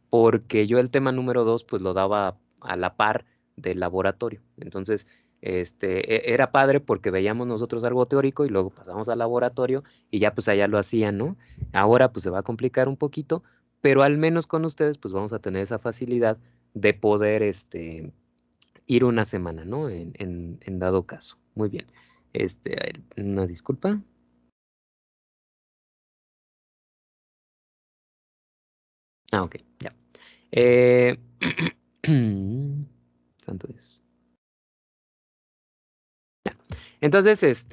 porque yo el tema número 2 pues lo daba a la par del laboratorio. Entonces, era padre porque veíamos nosotros algo teórico y luego pasamos al laboratorio y ya pues allá lo hacían, ¿no? Ahora pues se va a complicar un poquito, pero al menos con ustedes pues vamos a tener esa facilidad de poder ir una semana, ¿no? En dado caso. Muy bien. A ver, una disculpa. Ah, ok, ya. Eh, Santo Dios. Entonces,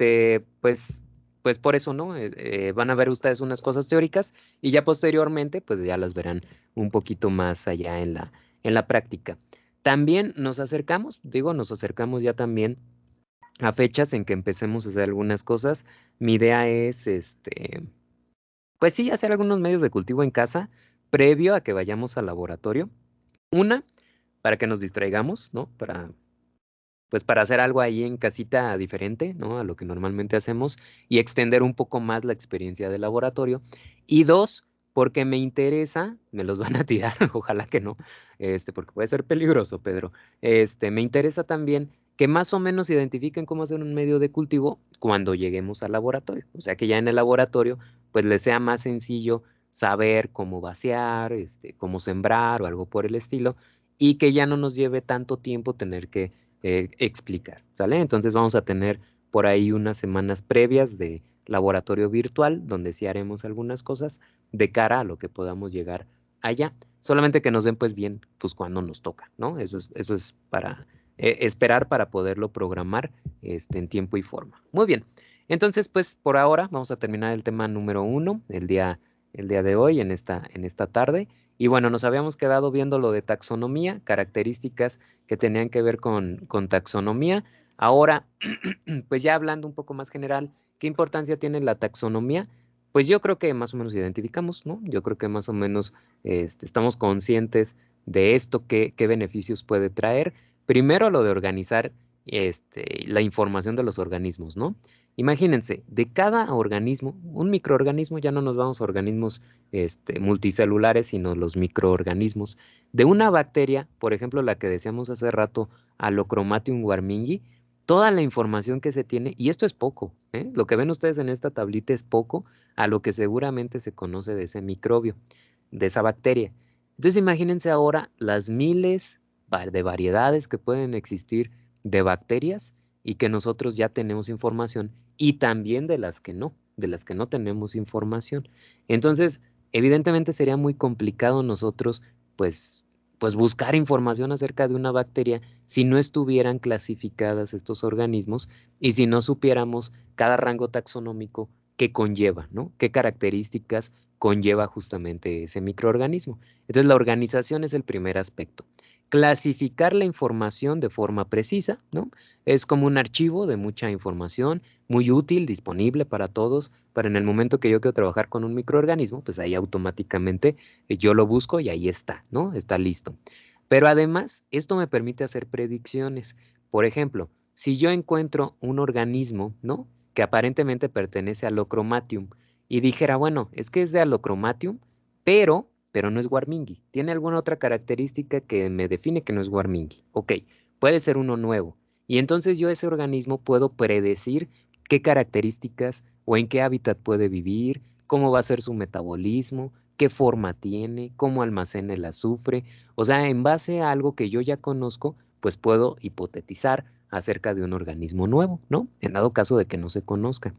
pues por eso, ¿no? Van a ver ustedes unas cosas teóricas y ya posteriormente, pues ya las verán un poquito más allá en la práctica. También nos acercamos, digo, nos acercamos ya también a fechas en que empecemos a hacer algunas cosas. Mi idea es, pues sí, hacer algunos medios de cultivo en casa previo a que vayamos al laboratorio. Una, para que nos distraigamos, ¿no? Pues para hacer algo ahí en casita diferente, ¿no? A lo que normalmente hacemos y extender un poco más la experiencia del laboratorio. Y dos, porque me interesa, me los van a tirar, ojalá que no, porque puede ser peligroso, Pedro. Me interesa también que más o menos identifiquen cómo hacer un medio de cultivo cuando lleguemos al laboratorio. O sea, que ya en el laboratorio, pues les sea más sencillo saber cómo vaciar, cómo sembrar o algo por el estilo, y que ya no nos lleve tanto tiempo tener que explicar, ¿sale? Entonces vamos a tener por ahí unas semanas previas de laboratorio virtual, donde sí haremos algunas cosas de cara a lo que podamos llegar allá. Solamente que nos den pues bien, pues cuando nos toca, ¿no? Eso es para esperar para poderlo programar en tiempo y forma. Muy bien. Entonces, pues por ahora vamos a terminar el tema número 1, el día de hoy, en esta tarde. Y bueno, nos habíamos quedado viendo lo de taxonomía, características que tenían que ver con taxonomía. Ahora, pues ya hablando un poco más general, ¿qué importancia tiene la taxonomía? Pues yo creo que más o menos identificamos, ¿no? Yo creo que más o menos estamos conscientes de esto, qué beneficios puede traer. Primero, lo de organizar la información de los organismos, ¿no? Imagínense, de cada organismo, un microorganismo, ya no nos vamos a organismos multicelulares, sino los microorganismos. De una bacteria, por ejemplo, la que decíamos hace rato, Allochromatium warmingi, toda la información que se tiene, y esto es poco, ¿eh? Lo que ven ustedes en esta tablita es poco a lo que seguramente se conoce de ese microbio, de esa bacteria. Entonces imagínense ahora las miles de variedades que pueden existir de bacterias y que nosotros ya tenemos información y también de las que no tenemos información. Entonces, evidentemente sería muy complicado nosotros, pues, pues buscar información acerca de una bacteria si no estuvieran clasificadas estos organismos y si no supiéramos cada rango taxonómico que conlleva, ¿no? ¿Qué características conlleva justamente ese microorganismo? Entonces, la organización es el primer aspecto. Clasificar la información de forma precisa, ¿no? Es como un archivo de mucha información, muy útil, disponible para todos, para en el momento que yo quiero trabajar con un microorganismo, pues ahí automáticamente yo lo busco y ahí está, ¿no? Está listo. Pero además, esto me permite hacer predicciones. Por ejemplo, si yo encuentro un organismo, ¿no? Que aparentemente pertenece a Allochromatium y dijera, bueno, es que es de Allochromatium, pero no es Warmingi. Tiene alguna otra característica que me define que no es Warmingi. Ok, puede ser uno nuevo. Y entonces yo ese organismo puedo predecir qué características o en qué hábitat puede vivir, cómo va a ser su metabolismo, qué forma tiene, cómo almacena el azufre. O sea, en base a algo que yo ya conozco, pues puedo hipotetizar acerca de un organismo nuevo, ¿no? En dado caso de que no se conozca.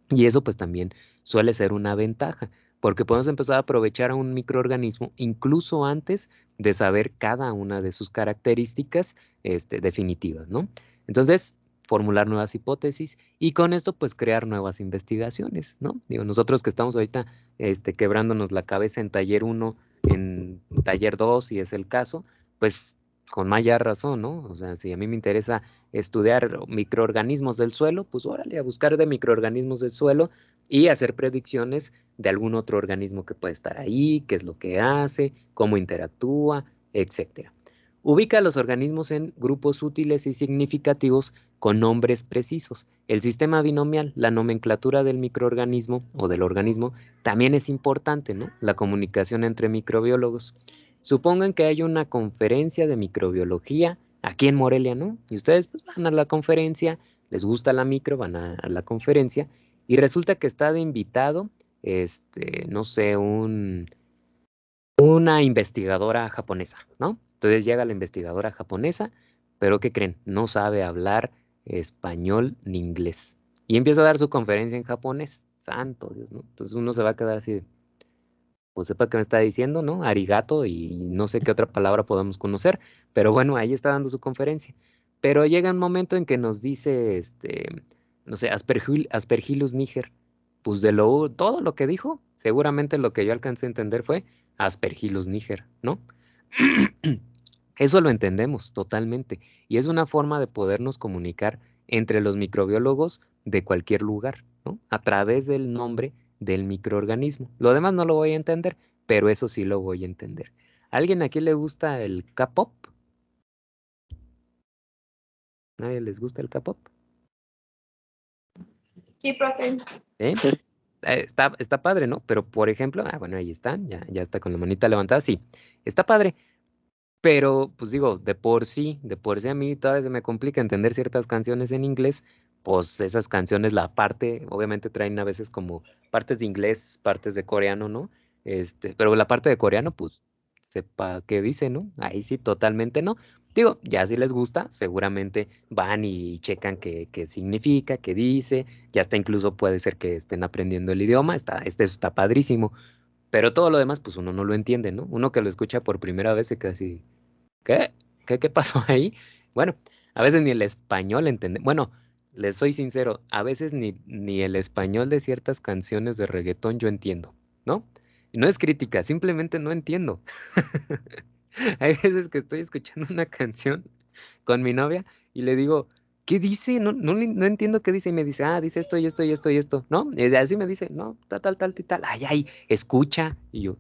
Y eso pues también suele ser una ventaja, porque podemos empezar a aprovechar a un microorganismo incluso antes de saber cada una de sus características definitivas, ¿no? Entonces, formular nuevas hipótesis y con esto pues crear nuevas investigaciones, ¿no? Digo, nosotros que estamos ahorita quebrándonos la cabeza en taller uno, en taller 2 si es el caso, pues con mayor razón, ¿no? O sea, si a mí me interesa estudiar microorganismos del suelo, pues órale, a buscar de microorganismos del suelo y hacer predicciones de algún otro organismo que puede estar ahí, qué es lo que hace, cómo interactúa, etcétera. Ubica a los organismos en grupos útiles y significativos con nombres precisos. El sistema binomial, la nomenclatura del microorganismo o del organismo, también es importante, ¿no? La comunicación entre microbiólogos. Supongan que hay una conferencia de microbiología aquí en Morelia, ¿no? Y ustedes pues, van a la conferencia, les gusta la micro, van a la conferencia, y resulta que está de invitado, no sé, una investigadora japonesa, ¿no? Entonces llega la investigadora japonesa, pero ¿qué creen? No sabe hablar español ni inglés. Y empieza a dar su conferencia en japonés. Santo Dios, ¿no? Entonces uno se va a quedar así de, pues sepa qué me está diciendo, ¿no? Arigato y no sé qué otra palabra podamos conocer, pero bueno, ahí está dando su conferencia. Pero llega un momento en que nos dice, no sé, Aspergillus niger. Pues todo lo que dijo, seguramente lo que yo alcancé a entender fue Aspergillus niger, ¿no? Eso lo entendemos totalmente y es una forma de podernos comunicar entre los microbiólogos de cualquier lugar, ¿no? A través del nombre del microorganismo. Lo demás no lo voy a entender, pero eso sí lo voy a entender. ¿A alguien aquí le gusta el K-pop? ¿Nadie les gusta el K-pop? Sí, profe. ¿Eh? Está padre, ¿no? Pero por ejemplo, bueno, ahí están, ya está con la manita levantada, sí, está padre. Pero, pues digo, de por sí a mí todavía se me complica entender ciertas canciones en inglés, pues esas canciones, la parte, obviamente traen a veces como partes de inglés, partes de coreano, ¿no? Pero la parte de coreano, pues, sepa qué dice, ¿no? Ahí sí, totalmente no. Digo, ya si les gusta, seguramente van y checan qué significa, qué dice, ya hasta incluso puede ser que estén aprendiendo el idioma, está padrísimo, pero todo lo demás, pues uno no lo entiende, ¿no? Uno que lo escucha por primera vez se queda así. ¿Qué? ¿Qué pasó ahí? Bueno, a veces ni el español entiende. Bueno, les soy sincero, a veces ni el español de ciertas canciones de reggaetón yo entiendo, ¿no? Y no es crítica, simplemente no entiendo. Hay veces que estoy escuchando una canción con mi novia y le digo, ¿qué dice? No entiendo qué dice. Y me dice, dice esto y esto y esto y esto, ¿no? Y así me dice, no, tal y tal. Ay, escucha. Y yo,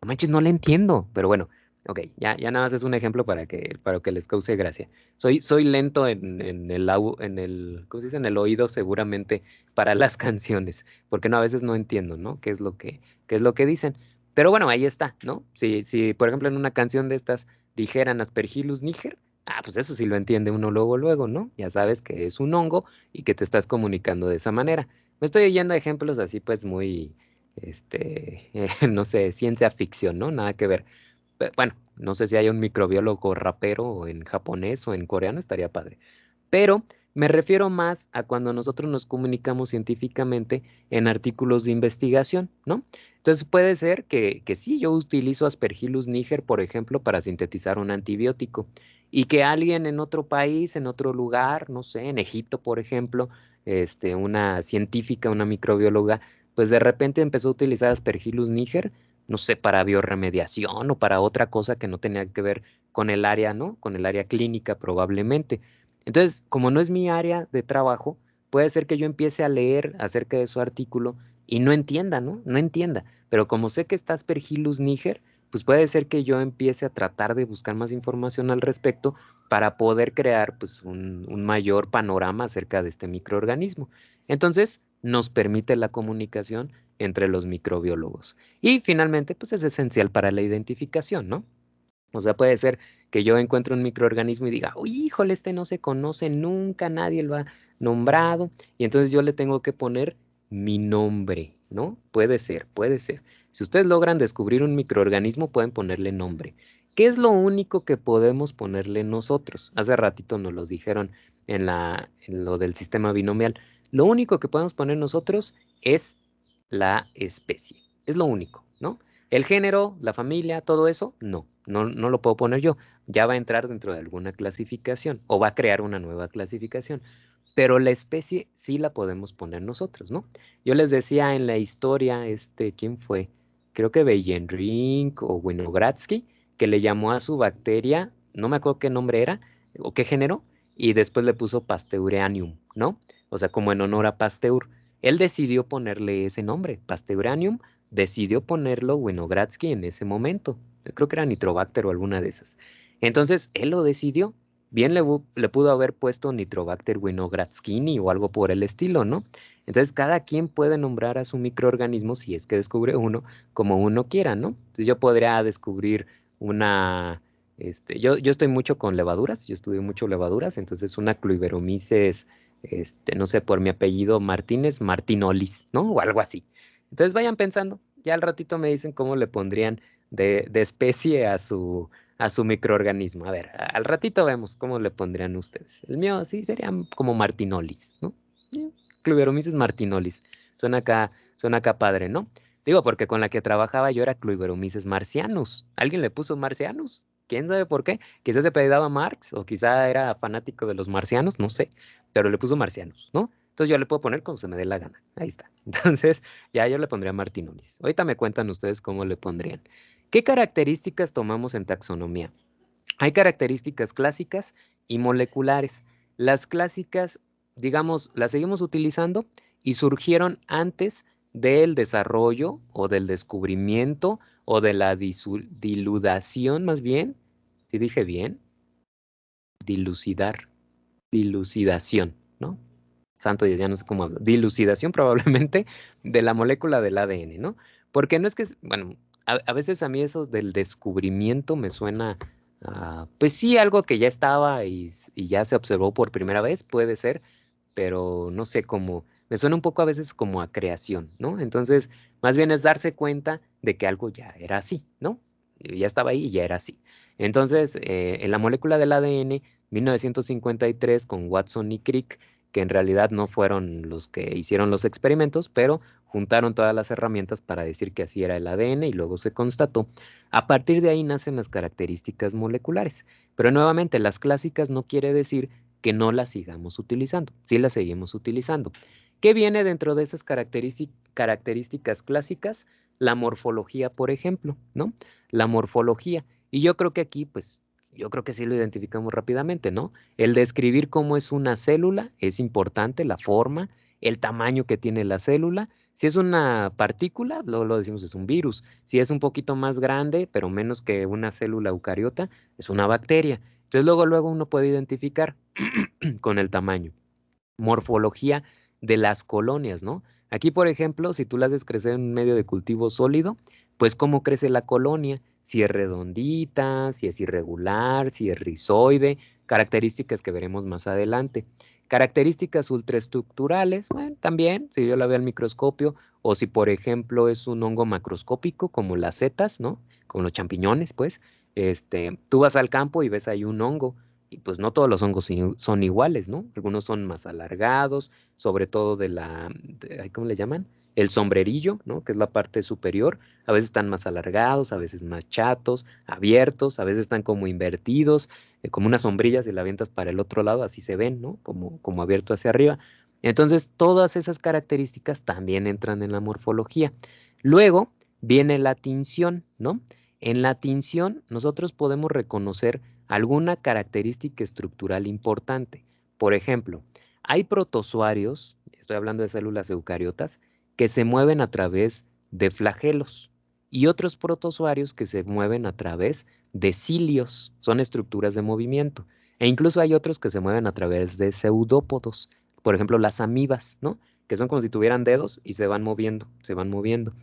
no manches, no le entiendo. Pero bueno, ok, ya nada más es un ejemplo para que les cause gracia. Soy lento en el, ¿cómo se dice? En el oído seguramente para las canciones, porque no, a veces no entiendo, ¿no? ¿Qué es lo que dicen? Pero bueno, ahí está, ¿no? Si, por ejemplo, en una canción de estas dijeran Aspergillus niger, pues eso sí lo entiende uno luego, ¿no? Ya sabes que es un hongo y que te estás comunicando de esa manera. Me estoy yendo a ejemplos así, pues muy, no sé, ciencia ficción, ¿no? Nada que ver. Bueno, no sé si hay un microbiólogo rapero en japonés o en coreano, estaría padre. Pero me refiero más a cuando nosotros nos comunicamos científicamente en artículos de investigación, ¿no? Entonces puede ser que sí, yo utilizo Aspergillus niger, por ejemplo, para sintetizar un antibiótico y que alguien en otro país, en otro lugar, no sé, en Egipto, por ejemplo, una científica, una microbióloga, pues de repente empezó a utilizar Aspergillus niger, no sé, para biorremediación o para otra cosa que no tenía que ver con el área, ¿no? Con el área clínica probablemente. Entonces, como no es mi área de trabajo, puede ser que yo empiece a leer acerca de su artículo y no entienda, ¿no? No entienda. Pero como sé que está Aspergillus niger, pues puede ser que yo empiece a tratar de buscar más información al respecto para poder crear pues un mayor panorama acerca de este microorganismo. Entonces, nos permite la comunicación entre los microbiólogos. Y finalmente, pues es esencial para la identificación, ¿no? O sea, puede ser que yo encuentre un microorganismo y diga, uy, híjole, este no se conoce nunca, nadie lo ha nombrado, y entonces yo le tengo que poner mi nombre, ¿no? Puede ser, puede ser. Si ustedes logran descubrir un microorganismo, pueden ponerle nombre. ¿Qué es lo único que podemos ponerle nosotros? Hace ratito nos lo dijeron en lo del sistema binomial. Lo único que podemos poner nosotros es la especie. Es lo único, ¿no? El género, la familia, todo eso, no lo puedo poner yo. Ya va a entrar dentro de alguna clasificación o va a crear una nueva clasificación. Pero la especie sí la podemos poner nosotros, ¿no? Yo les decía en la historia, ¿quién fue? Creo que Weyenrink o Winogradsky, que le llamó a su bacteria, no me acuerdo qué nombre era o qué género, y después le puso Pasteuranium, ¿no? O sea, como en honor a Pasteur. Él decidió ponerle ese nombre, Pasteuranium, decidió ponerlo Winogradsky en ese momento. Creo que era Nitrobacter o alguna de esas. Entonces, él lo decidió. Bien le pudo haber puesto Nitrobacter winogradskini o algo por el estilo, ¿no? Entonces, cada quien puede nombrar a su microorganismo, si es que descubre uno, como uno quiera, ¿no? Entonces, yo podría descubrir una, yo estoy mucho con levaduras, yo estudio mucho levaduras, entonces una Cluiberomyces, no sé, por mi apellido Martínez, Martinolis, ¿no? O algo así. Entonces vayan pensando, ya al ratito me dicen cómo le pondrían de especie a su microorganismo. A ver, al ratito vemos cómo le pondrían ustedes. El mío sí sería como Martinolis, ¿no? Cluiberomyces martinolis. Suena acá padre, ¿no? Digo, porque con la que trabajaba yo era Cluiberomyces marcianus. ¿Alguien le puso marcianus? ¿Quién sabe por qué? Quizás se apellidaba Marx o quizá era fanático de los marcianos, no sé, pero le puso marcianus, ¿no? Entonces yo le puedo poner como se me dé la gana. Ahí está. Entonces ya yo le pondría martinolis. Ahorita me cuentan ustedes cómo le pondrían. ¿Qué características tomamos en taxonomía? Hay características clásicas y moleculares. Las clásicas, digamos, las seguimos utilizando y surgieron antes del desarrollo o del descubrimiento o de la diludación, más bien, si dije bien, dilucidar, dilucidación, ¿no? Santo Dios, ya no sé cómo hablo. Dilucidación probablemente de la molécula del ADN, ¿no? Porque no es que, bueno, a veces a mí eso del descubrimiento me suena, pues sí, algo que ya estaba y ya se observó por primera vez, puede ser, pero no sé cómo, me suena un poco a veces como a creación, ¿no? Entonces, más bien es darse cuenta de que algo ya era así, ¿no? Ya estaba ahí y ya era así. Entonces, en la molécula del ADN, 1953, con Watson y Crick, que en realidad no fueron los que hicieron los experimentos, pero juntaron todas las herramientas para decir que así era el ADN y luego se constató. A partir de ahí nacen las características moleculares, pero nuevamente las clásicas no quiere decir que no las sigamos utilizando, sí las seguimos utilizando. ¿Qué viene dentro de esas características clásicas? La morfología, por ejemplo, ¿no? La morfología. Y yo creo que aquí, pues, yo creo que sí lo identificamos rápidamente, ¿no? El describir cómo es una célula es importante, la forma, el tamaño que tiene la célula. Si es una partícula, luego lo decimos es un virus. Si es un poquito más grande, pero menos que una célula eucariota, es una bacteria. Entonces luego uno puede identificar con el tamaño. Morfología de las colonias, ¿no? Aquí, por ejemplo, si tú las haces crecer en un medio de cultivo sólido, pues cómo crece la colonia, si es redondita, si es irregular, si es rizoide, características que veremos más adelante. Características ultraestructurales, bueno, también, si yo la veo al microscopio, o si por ejemplo es un hongo macroscópico, como las setas, ¿no? Como los champiñones, pues, tú vas al campo y ves ahí un hongo, y pues no todos los hongos son iguales, ¿no? Algunos son más alargados, sobre todo ¿cómo le llaman? El sombrerillo, ¿no? Que es la parte superior. A veces están más alargados, a veces más chatos, abiertos, a veces están como invertidos, como una sombrilla, si la avientas para el otro lado, así se ven, ¿no? Como abierto hacia arriba. Entonces, todas esas características también entran en la morfología. Luego viene la tinción, ¿no? En la tinción, nosotros podemos reconocer alguna característica estructural importante. Por ejemplo, hay protozoarios, estoy hablando de células eucariotas, que se mueven a través de flagelos y otros protozoarios que se mueven a través de cilios, son estructuras de movimiento. E incluso hay otros que se mueven a través de pseudópodos, por ejemplo, las amibas, ¿no? Que son como si tuvieran dedos y se van moviendo, se van moviendo.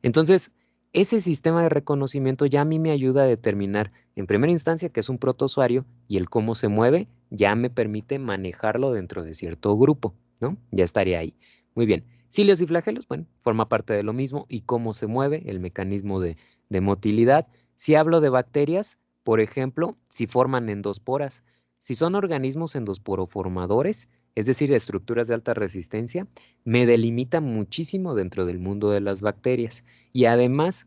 Entonces, ese sistema de reconocimiento ya a mí me ayuda a determinar en primera instancia que es un protozoario y el cómo se mueve ya me permite manejarlo dentro de cierto grupo, ¿no? Ya estaría ahí. Muy bien. Cilios y flagelos, bueno, forma parte de lo mismo y cómo se mueve el mecanismo de motilidad. Si hablo de bacterias, por ejemplo, si forman endosporas, si son organismos endosporoformadores, es decir, estructuras de alta resistencia, me delimita muchísimo dentro del mundo de las bacterias. Y además,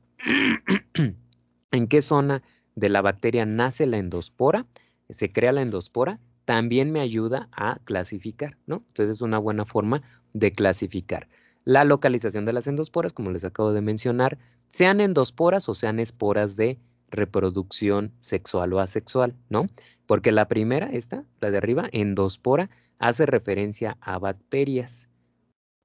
¿en qué zona de la bacteria nace la endospora? Se crea la endospora, también me ayuda a clasificar, ¿no? Entonces es una buena forma de clasificar. La localización de las endosporas, como les acabo de mencionar, sean endosporas o sean esporas de reproducción sexual o asexual, ¿no? Porque la primera, la de arriba, endospora, hace referencia a bacterias,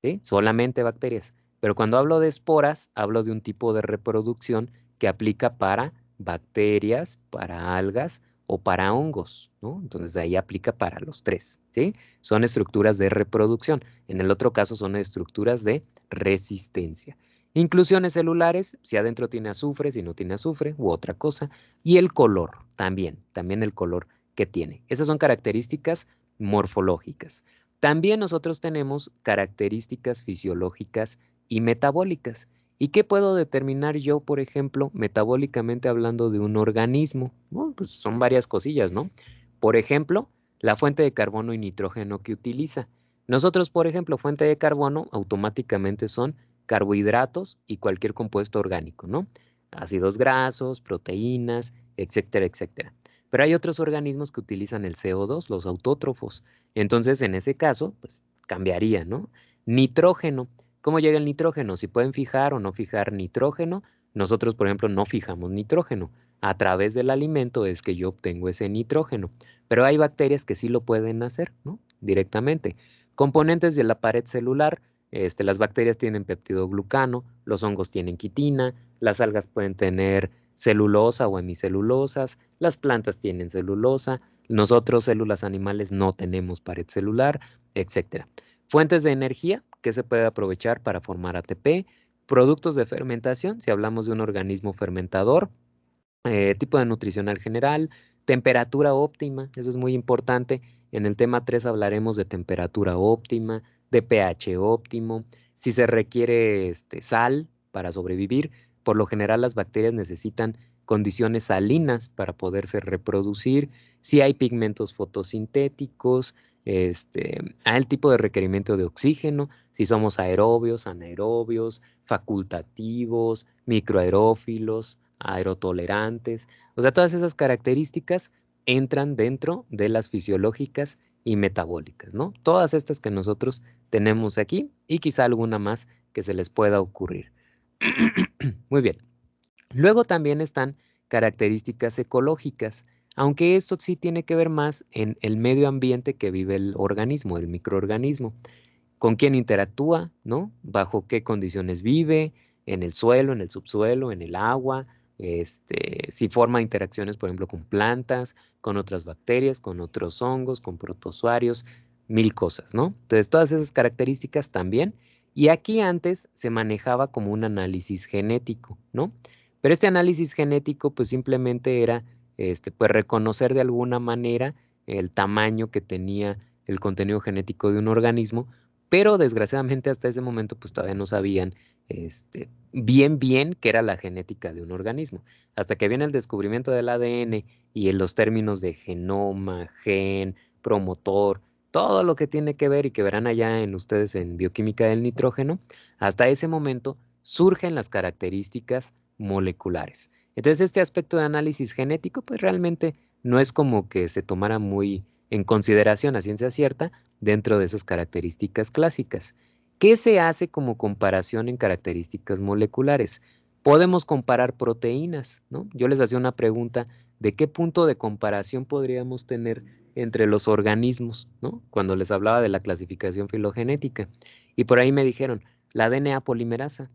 ¿sí? Solamente bacterias. Pero cuando hablo de esporas, hablo de un tipo de reproducción que aplica para bacterias, para algas o para hongos, ¿no? Entonces ahí aplica para los tres, ¿sí? Son estructuras de reproducción. En el otro caso son estructuras de resistencia. Inclusiones celulares, si adentro tiene azufre, si no tiene azufre, u otra cosa. Y el color, también el color que tiene. Esas son características morfológicas. También nosotros tenemos características fisiológicas y metabólicas. ¿Y qué puedo determinar yo, por ejemplo, metabólicamente hablando de un organismo? Bueno, pues son varias cosillas, ¿no? Por ejemplo, la fuente de carbono y nitrógeno que utiliza. Nosotros, por ejemplo, fuente de carbono automáticamente son carbohidratos y cualquier compuesto orgánico, ¿no? Ácidos grasos, proteínas, etcétera, etcétera. Pero hay otros organismos que utilizan el CO2, los autótrofos. Entonces, en ese caso, pues cambiaría, ¿no? Nitrógeno. ¿Cómo llega el nitrógeno? Si pueden fijar o no fijar nitrógeno, nosotros, por ejemplo, no fijamos nitrógeno. A través del alimento es que yo obtengo ese nitrógeno. Pero hay bacterias que sí lo pueden hacer, ¿no? Directamente. Componentes de la pared celular. Las bacterias tienen peptidoglucano, los hongos tienen quitina, las algas pueden tener celulosa o hemicelulosas, las plantas tienen celulosa, nosotros, células animales, no tenemos pared celular, etcétera. Fuentes de energía que se puede aprovechar para formar ATP, productos de fermentación, si hablamos de un organismo fermentador, tipo de nutricional general, temperatura óptima, eso es muy importante. En el tema 3 hablaremos de temperatura óptima, de pH óptimo, si se requiere sal para sobrevivir. Por lo general las bacterias necesitan condiciones salinas para poderse reproducir, si hay pigmentos fotosintéticos, el tipo de requerimiento de oxígeno, si somos aerobios, anaerobios, facultativos, microaerófilos, aerotolerantes. O sea, todas esas características entran dentro de las fisiológicas y metabólicas, ¿no? Todas estas que nosotros tenemos aquí y quizá alguna más que se les pueda ocurrir. Muy bien. Luego también están características ecológicas, aunque esto sí tiene que ver más en el medio ambiente que vive el organismo, el microorganismo. Con quién interactúa, ¿no? Bajo qué condiciones vive, en el suelo, en el subsuelo, en el agua, si forma interacciones, por ejemplo, con plantas, con otras bacterias, con otros hongos, con protozoarios, mil cosas, ¿no? Entonces, todas esas características también. Y aquí antes se manejaba como un análisis genético, ¿no? Pero este análisis genético, pues simplemente era, pues reconocer de alguna manera el tamaño que tenía el contenido genético de un organismo, pero desgraciadamente hasta ese momento pues todavía no sabían bien qué era la genética de un organismo. Hasta que viene el descubrimiento del ADN y en los términos de genoma, gen, promotor, todo lo que tiene que ver y que verán allá en ustedes en bioquímica del nitrógeno, hasta ese momento surgen las características moleculares. Entonces este aspecto de análisis genético pues realmente no es como que se tomara muy en consideración a ciencia cierta dentro de esas características clásicas. ¿Qué se hace como comparación en características moleculares? Podemos comparar proteínas, ¿no? Yo les hacía una pregunta de qué punto de comparación podríamos tener entre los organismos, ¿no? Cuando les hablaba de la clasificación filogenética. Y por ahí me dijeron, la DNA polimerasa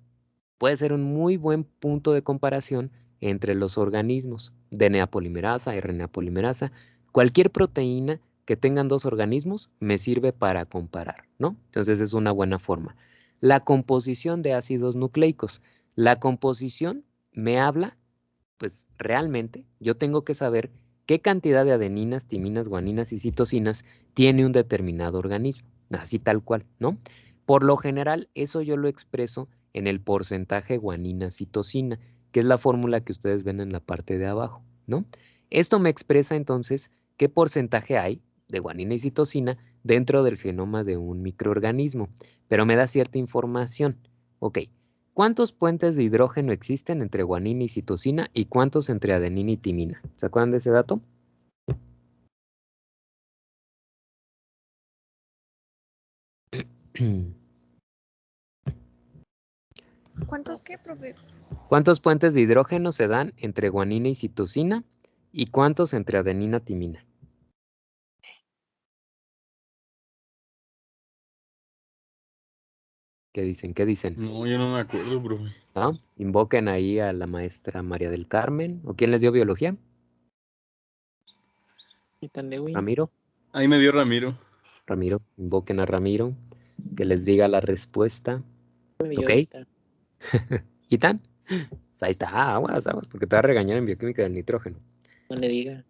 puede ser un muy buen punto de comparación entre los organismos, DNA polimerasa, RNA polimerasa, cualquier proteína que tengan dos organismos me sirve para comparar, ¿no? Entonces es una buena forma. La composición de ácidos nucleicos. La composición me habla, pues realmente yo tengo que saber qué cantidad de adeninas, timinas, guaninas y citosinas tiene un determinado organismo, así tal cual, ¿no? Por lo general, eso yo lo expreso en el porcentaje guanina-citosina, que es la fórmula que ustedes ven en la parte de abajo, ¿no? Esto me expresa entonces qué porcentaje hay de guanina y citosina dentro del genoma de un microorganismo, pero me da cierta información. Ok, ¿cuántos puentes de hidrógeno existen entre guanina y citosina y cuántos entre adenina y timina? ¿Se acuerdan de ese dato? ¿Cuántos qué, profe? ¿Cuántos puentes de hidrógeno se dan entre guanina y citosina y cuántos entre adenina y timina? ¿Qué dicen? ¿Qué dicen? No, yo no me acuerdo, profe. ¿Ah? Invoquen ahí a la maestra María del Carmen. ¿O quién les dio biología? Ramiro. Ahí me dio Ramiro. Ramiro. Invoquen a Ramiro. Que les diga la respuesta. ¿Ok? ¿Quitan? Ahí está, aguas, aguas, porque te va a regañar en bioquímica del nitrógeno. No le diga.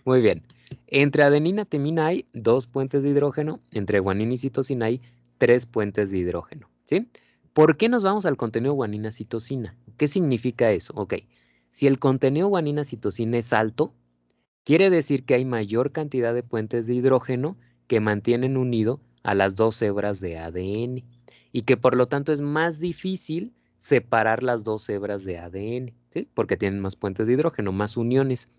Muy bien. Entre adenina y timina hay 2 puentes de hidrógeno, entre guanina y citosina hay 3 puentes de hidrógeno, ¿sí? ¿Por qué nos vamos al contenido guanina-citosina? ¿Qué significa eso? Ok, si el contenido guanina-citosina es alto, quiere decir que hay mayor cantidad de puentes de hidrógeno que mantienen unido a las 2 hebras de ADN y que por lo tanto es más difícil separar las 2 hebras de ADN, ¿sí? Porque tienen más puentes de hidrógeno, más uniones.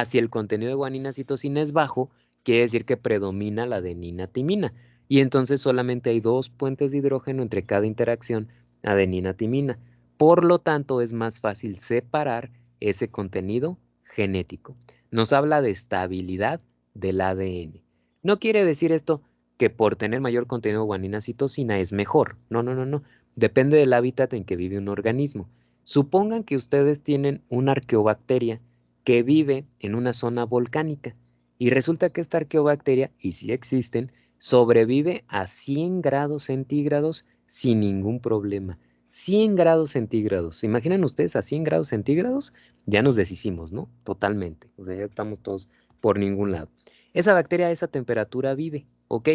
Si el contenido de guanina-citosina es bajo, quiere decir que predomina la adenina-timina y entonces solamente hay 2 puentes de hidrógeno entre cada interacción adenina-timina. Por lo tanto, es más fácil separar ese contenido genético. Nos habla de estabilidad del ADN. No quiere decir esto que por tener mayor contenido de guanina-citosina es mejor. No, no, no, no. Depende del hábitat en que vive un organismo. Supongan que ustedes tienen una arqueobacteria que vive en una zona volcánica y resulta que esta arqueobacteria, y si existen, sobrevive a 100 grados centígrados sin ningún problema. 100 grados centígrados. ¿Se imaginan ustedes a 100 grados centígrados? Ya nos deshicimos, ¿no? Totalmente. O sea, ya estamos todos por ningún lado. Esa bacteria a esa temperatura vive, ¿ok?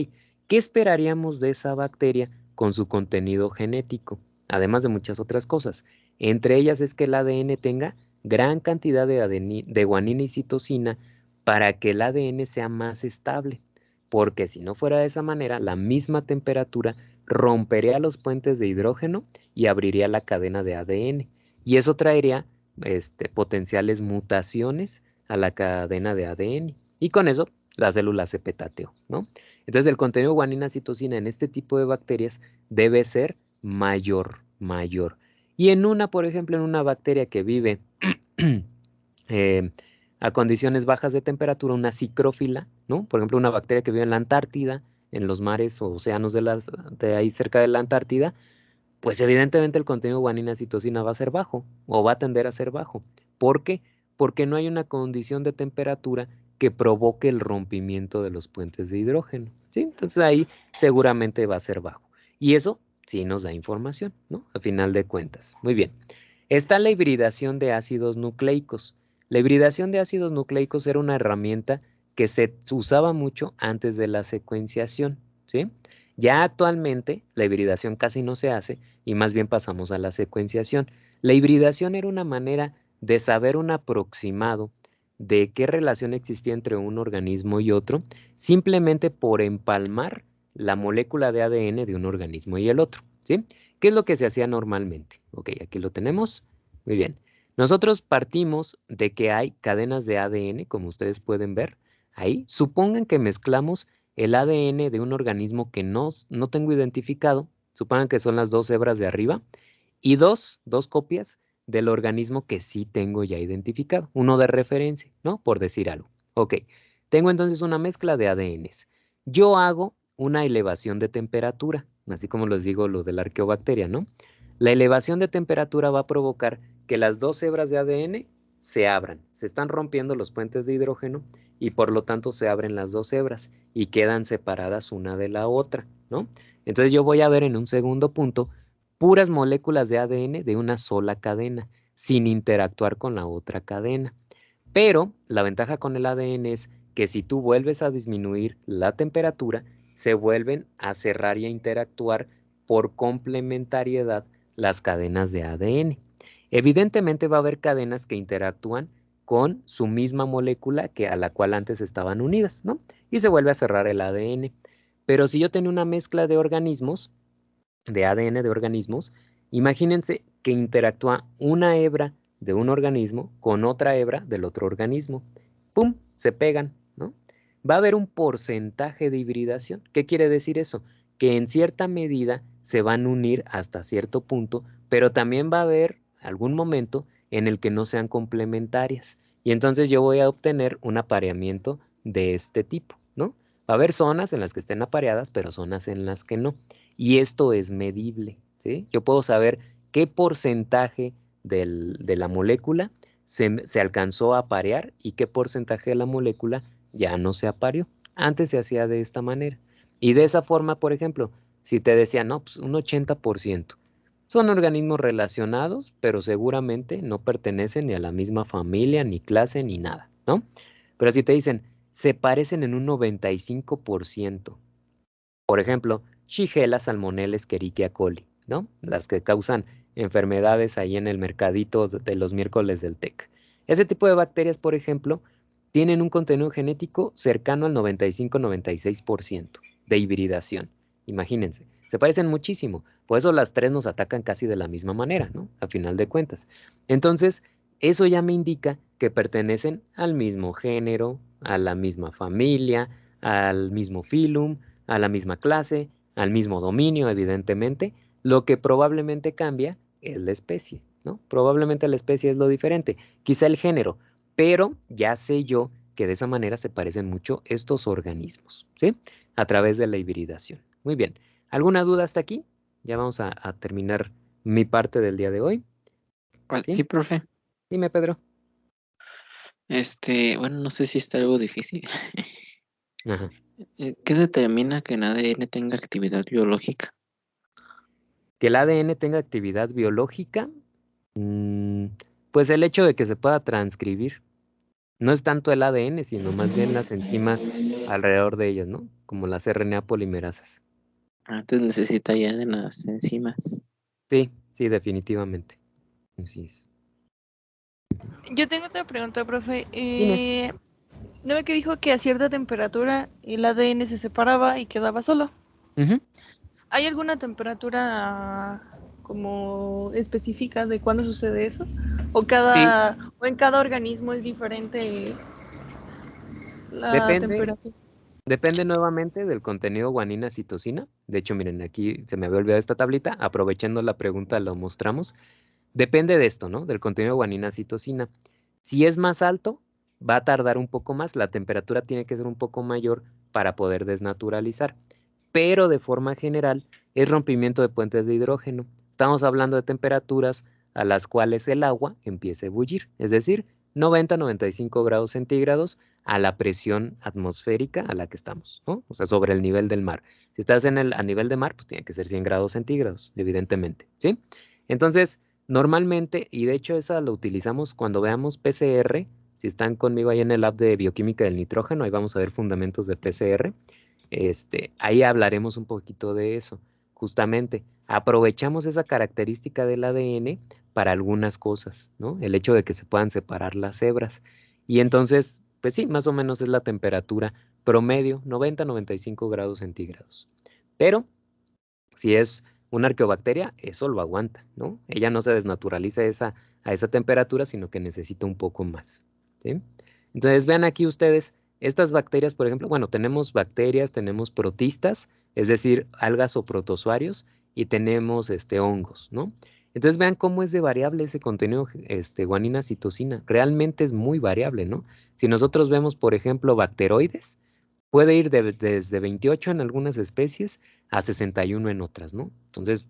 ¿Qué esperaríamos de esa bacteria con su contenido genético? Además de muchas otras cosas. Entre ellas es que el ADN tenga gran cantidad de guanina y citosina para que el ADN sea más estable. Porque si no fuera de esa manera, la misma temperatura rompería los puentes de hidrógeno y abriría la cadena de ADN. Y eso traería potenciales mutaciones a la cadena de ADN. Y con eso la célula se petateó, ¿no? Entonces el contenido de guanina-citosina en este tipo de bacterias debe ser mayor. Y en una, por ejemplo, en una bacteria que vive eh, a condiciones bajas de temperatura, una cicrófila, ¿no? Por ejemplo, una bacteria que vive en la Antártida, en los mares o océanos de ahí cerca de la Antártida, pues evidentemente el contenido de guanina-citosina va a ser bajo o va a tender a ser bajo. ¿Por qué? Porque no hay una condición de temperatura que provoque el rompimiento de los puentes de hidrógeno, ¿sí? Entonces ahí seguramente va a ser bajo. Y eso sí nos da información, ¿no? A final de cuentas. Muy bien. Está la hibridación de ácidos nucleicos. La hibridación de ácidos nucleicos era una herramienta que se usaba mucho antes de la secuenciación, ¿sí? Ya actualmente la hibridación casi no se hace y más bien pasamos a la secuenciación. La hibridación era una manera de saber un aproximado de qué relación existía entre un organismo y otro, simplemente por empalmar la molécula de ADN de un organismo y el otro, ¿sí? ¿Qué es lo que se hacía normalmente? Ok, aquí lo tenemos. Muy bien. Nosotros partimos de que hay cadenas de ADN, como ustedes pueden ver ahí. Supongan que mezclamos el ADN de un organismo que no tengo identificado, supongan que son las 2 hebras de arriba, y dos copias del organismo que sí tengo ya identificado, uno de referencia, ¿no? Por decir algo. Ok, tengo entonces una mezcla de ADNs. Yo hago una elevación de temperatura, así como les digo lo de la arqueobacteria, ¿no? La elevación de temperatura va a provocar que las 2 hebras de ADN se abran, se están rompiendo los puentes de hidrógeno y por lo tanto se abren las 2 hebras y quedan separadas una de la otra, ¿no? Entonces yo voy a ver en un segundo punto puras moléculas de ADN de una sola cadena, sin interactuar con la otra cadena. Pero la ventaja con el ADN es que si tú vuelves a disminuir la temperatura, se vuelven a cerrar y a interactuar por complementariedad las cadenas de ADN. Evidentemente va a haber cadenas que interactúan con su misma molécula que a la cual antes estaban unidas, ¿no? Y se vuelve a cerrar el ADN. Pero si yo tengo una mezcla de organismos, de ADN de organismos, imagínense que interactúa una hebra de un organismo con otra hebra del otro organismo. ¡Pum! Se pegan, ¿no? Va a haber un porcentaje de hibridación. ¿Qué quiere decir eso? Que en cierta medida se van a unir hasta cierto punto, pero también va a haber algún momento en el que no sean complementarias. Y entonces yo voy a obtener un apareamiento de este tipo, ¿no? Va a haber zonas en las que estén apareadas, pero zonas en las que no. Y esto es medible, ¿sí? Yo puedo saber qué porcentaje de la molécula se alcanzó a aparear y qué porcentaje de la molécula ya no se apareó. Antes se hacía de esta manera. Y de esa forma, por ejemplo, si te decía, no, pues un 80%, Son organismos relacionados, pero seguramente no pertenecen ni a la misma familia, ni clase, ni nada, ¿no? Pero si te dicen, se parecen en un 95%. Por ejemplo, Shigella, Salmonella, Escherichia coli, ¿no? Las que causan enfermedades ahí en el mercadito de los miércoles del TEC. Ese tipo de bacterias, por ejemplo, tienen un contenido genético cercano al 95-96% de hibridación. Imagínense, se parecen muchísimo. Por eso las tres nos atacan casi de la misma manera, ¿no? A final de cuentas. Entonces, eso ya me indica que pertenecen al mismo género, a la misma familia, al mismo filum, a la misma clase, al mismo dominio, evidentemente. Lo que probablemente cambia es la especie, ¿no? Probablemente la especie es lo diferente, quizá el género, pero ya sé yo que de esa manera se parecen mucho estos organismos, ¿sí? A través de la hibridación. Muy bien. ¿Alguna duda hasta aquí? Ya vamos a terminar mi parte del día de hoy, ¿sí? Sí, profe. Dime, Pedro. Bueno, no sé si está algo difícil. Ajá. ¿Qué determina que el ADN tenga actividad biológica? Que el ADN tenga actividad biológica, mm, pues el hecho de que se pueda transcribir. No es tanto el ADN, sino más bien las enzimas alrededor de ellas, ¿no? Como las RNA polimerasas. Antes necesita ya de las enzimas. Sí, sí, definitivamente. Así es. Yo tengo otra pregunta, profe. Dime. ¿No ve que dijo que a cierta temperatura el ADN se separaba y quedaba solo? Ujú. ¿Hay alguna temperatura como específica de cuándo sucede eso? Sí, O en cada organismo es diferente la depende, temperatura? depende nuevamente del contenido guanina-citosina. De hecho, miren, aquí se me había olvidado esta tablita. Aprovechando la pregunta, lo mostramos. Depende de esto, ¿no? Del contenido guanina-citosina. Si es más alto, va a tardar un poco más. La temperatura tiene que ser un poco mayor para poder desnaturalizar. Pero de forma general es rompimiento de puentes de hidrógeno. Estamos hablando de temperaturas a las cuales el agua empieza a ebullir, es decir, 90-95 grados centígrados a la presión atmosférica a la que estamos, ¿no? O sea, sobre el nivel del mar. Si estás a nivel de mar, pues tiene que ser 100 grados centígrados, evidentemente, ¿sí? Entonces, normalmente, y de hecho esa lo utilizamos cuando veamos PCR, si están conmigo ahí en el lab de bioquímica del nitrógeno, ahí vamos a ver fundamentos de PCR. Ahí hablaremos un poquito de eso. Justamente, aprovechamos esa característica del ADN para algunas cosas, ¿no? El hecho de que se puedan separar las hebras. Y entonces, pues sí, más o menos es la temperatura promedio, 90-95 grados centígrados. Pero si es una arqueobacteria, eso lo aguanta, ¿no? Ella no se desnaturaliza a esa temperatura, sino que necesita un poco más, ¿sí? Entonces, vean aquí ustedes, estas bacterias, por ejemplo, bueno, tenemos bacterias, tenemos protistas, es decir, algas o protozoarios, y tenemos hongos, ¿no? Entonces, vean cómo es de variable ese contenido, guanina, citosina. Realmente es muy variable, ¿no? Si nosotros vemos, por ejemplo, bacteroides, puede ir desde 28 en algunas especies a 61 en otras, ¿no? Entonces,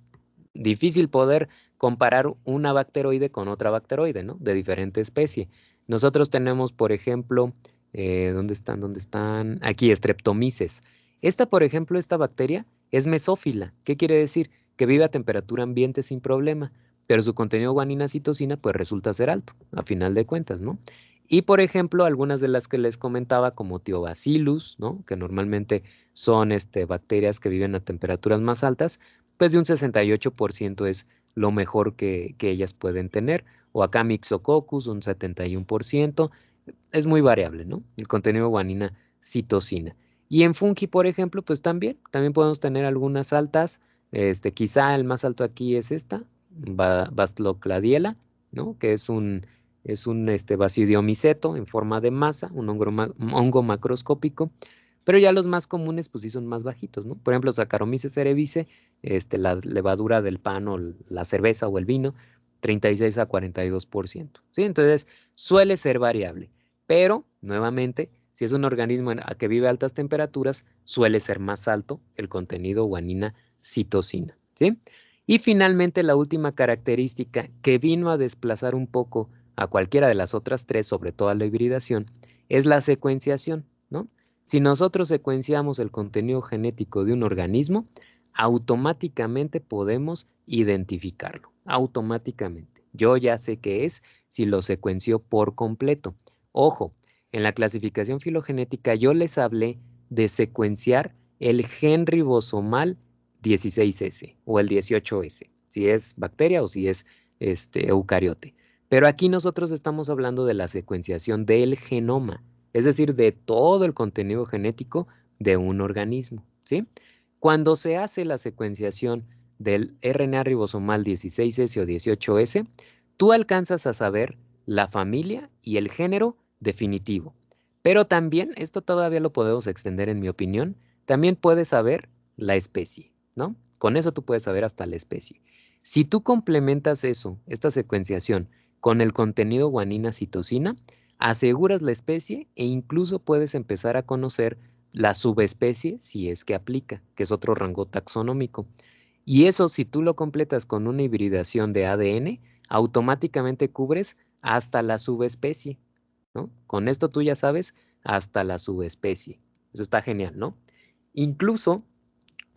difícil poder comparar una bacteroide con otra bacteroide, ¿no? De diferente especie. Nosotros tenemos, por ejemplo, ¿dónde están? ¿Dónde están? Aquí, Streptomyces. Esta, por ejemplo, esta bacteria es mesófila. ¿Qué quiere decir? Que vive a temperatura ambiente sin problema, pero su contenido guanina-citosina pues resulta ser alto, a final de cuentas, ¿no? Y por ejemplo, algunas de las que les comentaba, como Thiobacillus, ¿no? Que normalmente son bacterias que viven a temperaturas más altas, pues de un 68% es lo mejor que ellas pueden tener. O acá Mixococcus, un 71%. Es muy variable, ¿no? El contenido de guanina, citosina. Y en fungi, por ejemplo, pues también podemos tener algunas altas. Quizá el más alto aquí es esta, Bastocladiela, ¿no? Que es un basidiomyceto en forma de masa, un hongo macroscópico, pero ya los más comunes pues sí son más bajitos, ¿no? Por ejemplo, Saccharomyces cerevisiae, la levadura del pan o la cerveza o el vino, 36-42%, ¿sí? Entonces suele ser variable, pero nuevamente, si es un organismo a que vive a altas temperaturas, suele ser más alto el contenido guanina citosina, ¿sí? Y finalmente la última característica que vino a desplazar un poco a cualquiera de las otras tres, sobre todo a la hibridación, es la secuenciación, ¿no? Si nosotros secuenciamos el contenido genético de un organismo, automáticamente podemos identificarlo. Automáticamente. Yo ya sé qué es si lo secuenció por completo. Ojo, en la clasificación filogenética yo les hablé de secuenciar el gen ribosomal 16S o el 18S, si es bacteria o si es eucariote. Pero aquí nosotros estamos hablando de la secuenciación del genoma, es decir, de todo el contenido genético de un organismo, ¿sí? Cuando se hace la secuenciación del RNA ribosomal 16S o 18S, tú alcanzas a saber la familia y el género definitivo. Pero también, esto todavía lo podemos extender en mi opinión, también puedes saber la especie, ¿no? Con eso tú puedes saber hasta la especie. Si tú complementas eso, esta secuenciación, con el contenido guanina-citosina, aseguras la especie e incluso puedes empezar a conocer la subespecie si es que aplica, que es otro rango taxonómico. Y eso, si tú lo completas con una hibridación de ADN, automáticamente cubres hasta la subespecie, ¿no? Con esto tú ya sabes hasta la subespecie. Eso está genial, ¿no? Incluso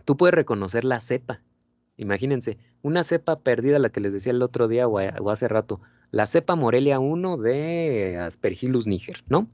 tú puedes reconocer la cepa. Imagínense, una cepa perdida, la que les decía el otro día o hace rato, la cepa Morelia 1 de Aspergillus niger, ¿no?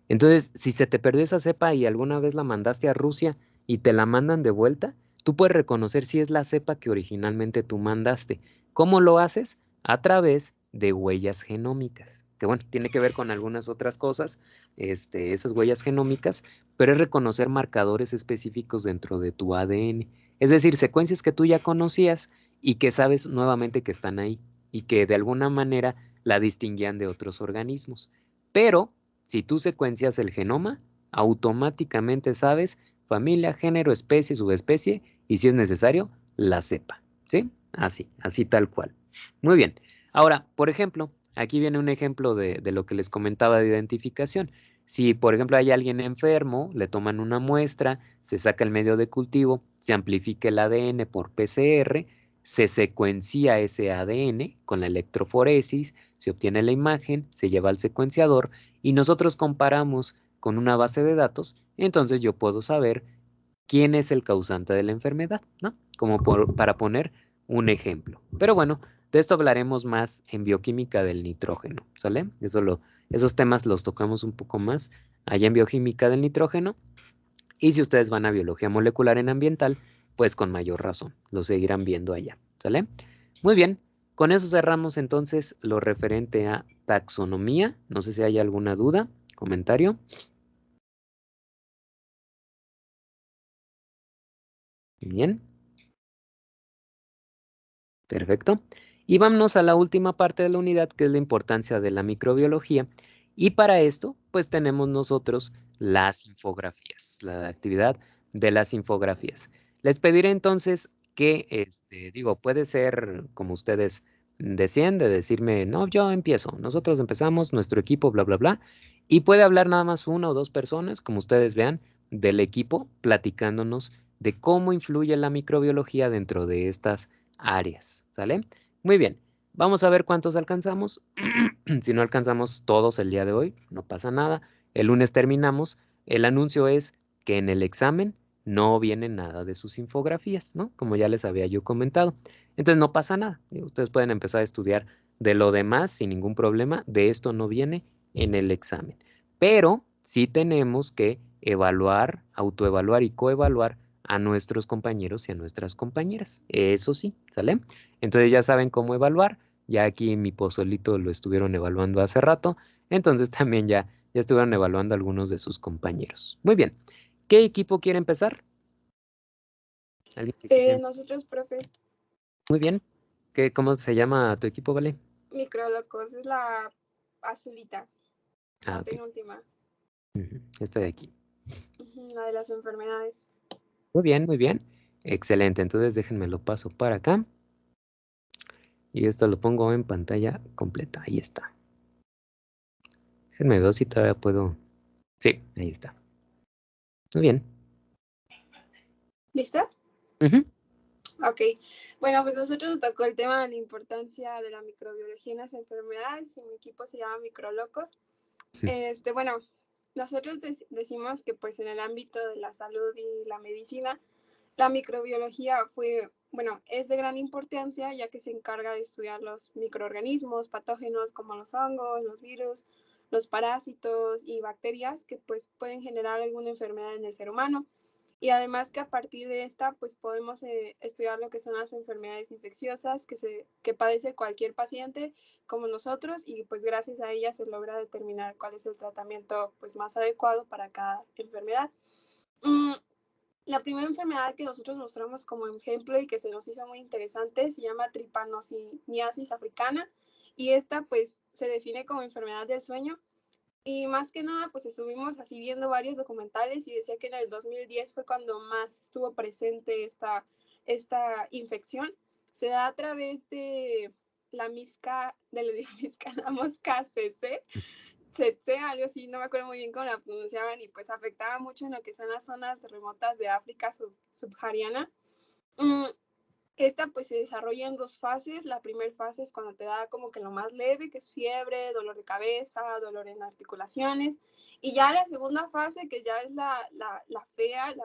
Entonces, si se te perdió esa cepa y alguna vez la mandaste a Rusia y te la mandan de vuelta, tú puedes reconocer si es la cepa que originalmente tú mandaste. ¿Cómo lo haces? A través de huellas genómicas, que bueno, tiene que ver con algunas otras cosas, esas huellas genómicas, pero es reconocer marcadores específicos dentro de tu ADN. Es decir, secuencias que tú ya conocías y que sabes nuevamente que están ahí y que de alguna manera la distinguían de otros organismos. Pero si tú secuencias el genoma, automáticamente sabes familia, género, especie, subespecie y si es necesario, la cepa. ¿Sí? Así tal cual. Muy bien. Ahora, por ejemplo, aquí viene un ejemplo de lo que les comentaba de identificación. Si, por ejemplo, hay alguien enfermo, le toman una muestra, se saca el medio de cultivo, se amplifica el ADN por PCR, se secuencia ese ADN con la electroforesis, se obtiene la imagen, se lleva al secuenciador y nosotros comparamos con una base de datos, entonces yo puedo saber quién es el causante de la enfermedad, ¿no? Para poner un ejemplo. Pero bueno, de esto hablaremos más en bioquímica del nitrógeno, ¿sale? Esos temas los tocamos un poco más allá en bioquímica del nitrógeno. Y si ustedes van a biología molecular en ambiental, pues con mayor razón, lo seguirán viendo allá, ¿sale? Muy bien, con eso cerramos entonces lo referente a taxonomía. No sé si hay alguna duda, comentario. Bien, perfecto. Y vámonos a la última parte de la unidad, que es la importancia de la microbiología. Y para esto, pues tenemos nosotros las infografías, la actividad de las infografías. Les pediré entonces que, puede ser como ustedes decían, de decirme, no, yo empiezo, nosotros empezamos, nuestro equipo, bla, bla, bla. Y puede hablar nada más una o dos personas, como ustedes vean, del equipo, platicándonos de cómo influye la microbiología dentro de estas áreas, ¿sale? Muy bien, vamos a ver cuántos alcanzamos. Si no alcanzamos todos el día de hoy, no pasa nada. El lunes terminamos. El anuncio es que en el examen no viene nada de sus infografías, ¿no? Como ya les había yo comentado. Entonces no pasa nada. Ustedes pueden empezar a estudiar de lo demás sin ningún problema. De esto no viene en el examen. Pero sí tenemos que evaluar, autoevaluar y coevaluar a nuestros compañeros y a nuestras compañeras. Eso sí, ¿sale? Entonces ya saben cómo evaluar. Ya aquí en mi pozolito lo estuvieron evaluando hace rato. Entonces también ya estuvieron evaluando a algunos de sus compañeros. Muy bien. ¿Qué equipo quiere empezar? ¿Alguien que quisiera? Nosotros, profe, Muy bien. ¿Cómo se llama tu equipo, Vale? Microlocos es la azulita, Ah, la ok. penúltima, Esta de aquí. la de las enfermedades. Muy bien, muy bien. Excelente. Entonces déjenme lo paso para acá. Y esto lo pongo en pantalla completa. Ahí está. Déjenme ver si todavía puedo. Sí, ahí está. Muy bien. ¿Lista? Ujú. Ok. Bueno, pues nosotros nos tocó el tema de la importancia de la microbiología en las enfermedades y mi equipo se llama Microlocos. Sí. Bueno, nosotros decimos que pues en el ámbito de la salud y la medicina La microbiología es de gran importancia ya que se encarga de estudiar los microorganismos patógenos como los hongos, los virus, los parásitos y bacterias que pues pueden generar alguna enfermedad en el ser humano. Y además que a partir de esta pues podemos estudiar lo que son las enfermedades infecciosas que padece cualquier paciente como nosotros, y pues gracias a ellas se logra determinar cuál es el tratamiento pues más adecuado para cada enfermedad. La primera enfermedad que nosotros mostramos como ejemplo y que se nos hizo muy interesante se llama tripanosiniasis africana, y esta pues se define como enfermedad del sueño. Y más que nada pues estuvimos así viendo varios documentales y decía que en el 2010 fue cuando más estuvo presente esta infección. Se da a través de la la mosca tsetse, algo así, no me acuerdo muy bien cómo la pronunciaban, y pues afectaba mucho en lo que son las zonas remotas de África subsahariana. Esta pues se desarrolla en 2 fases. La primera fase es cuando te da como que lo más leve, que es fiebre, dolor de cabeza, dolor en articulaciones. Y ya la segunda fase, que ya es la fea,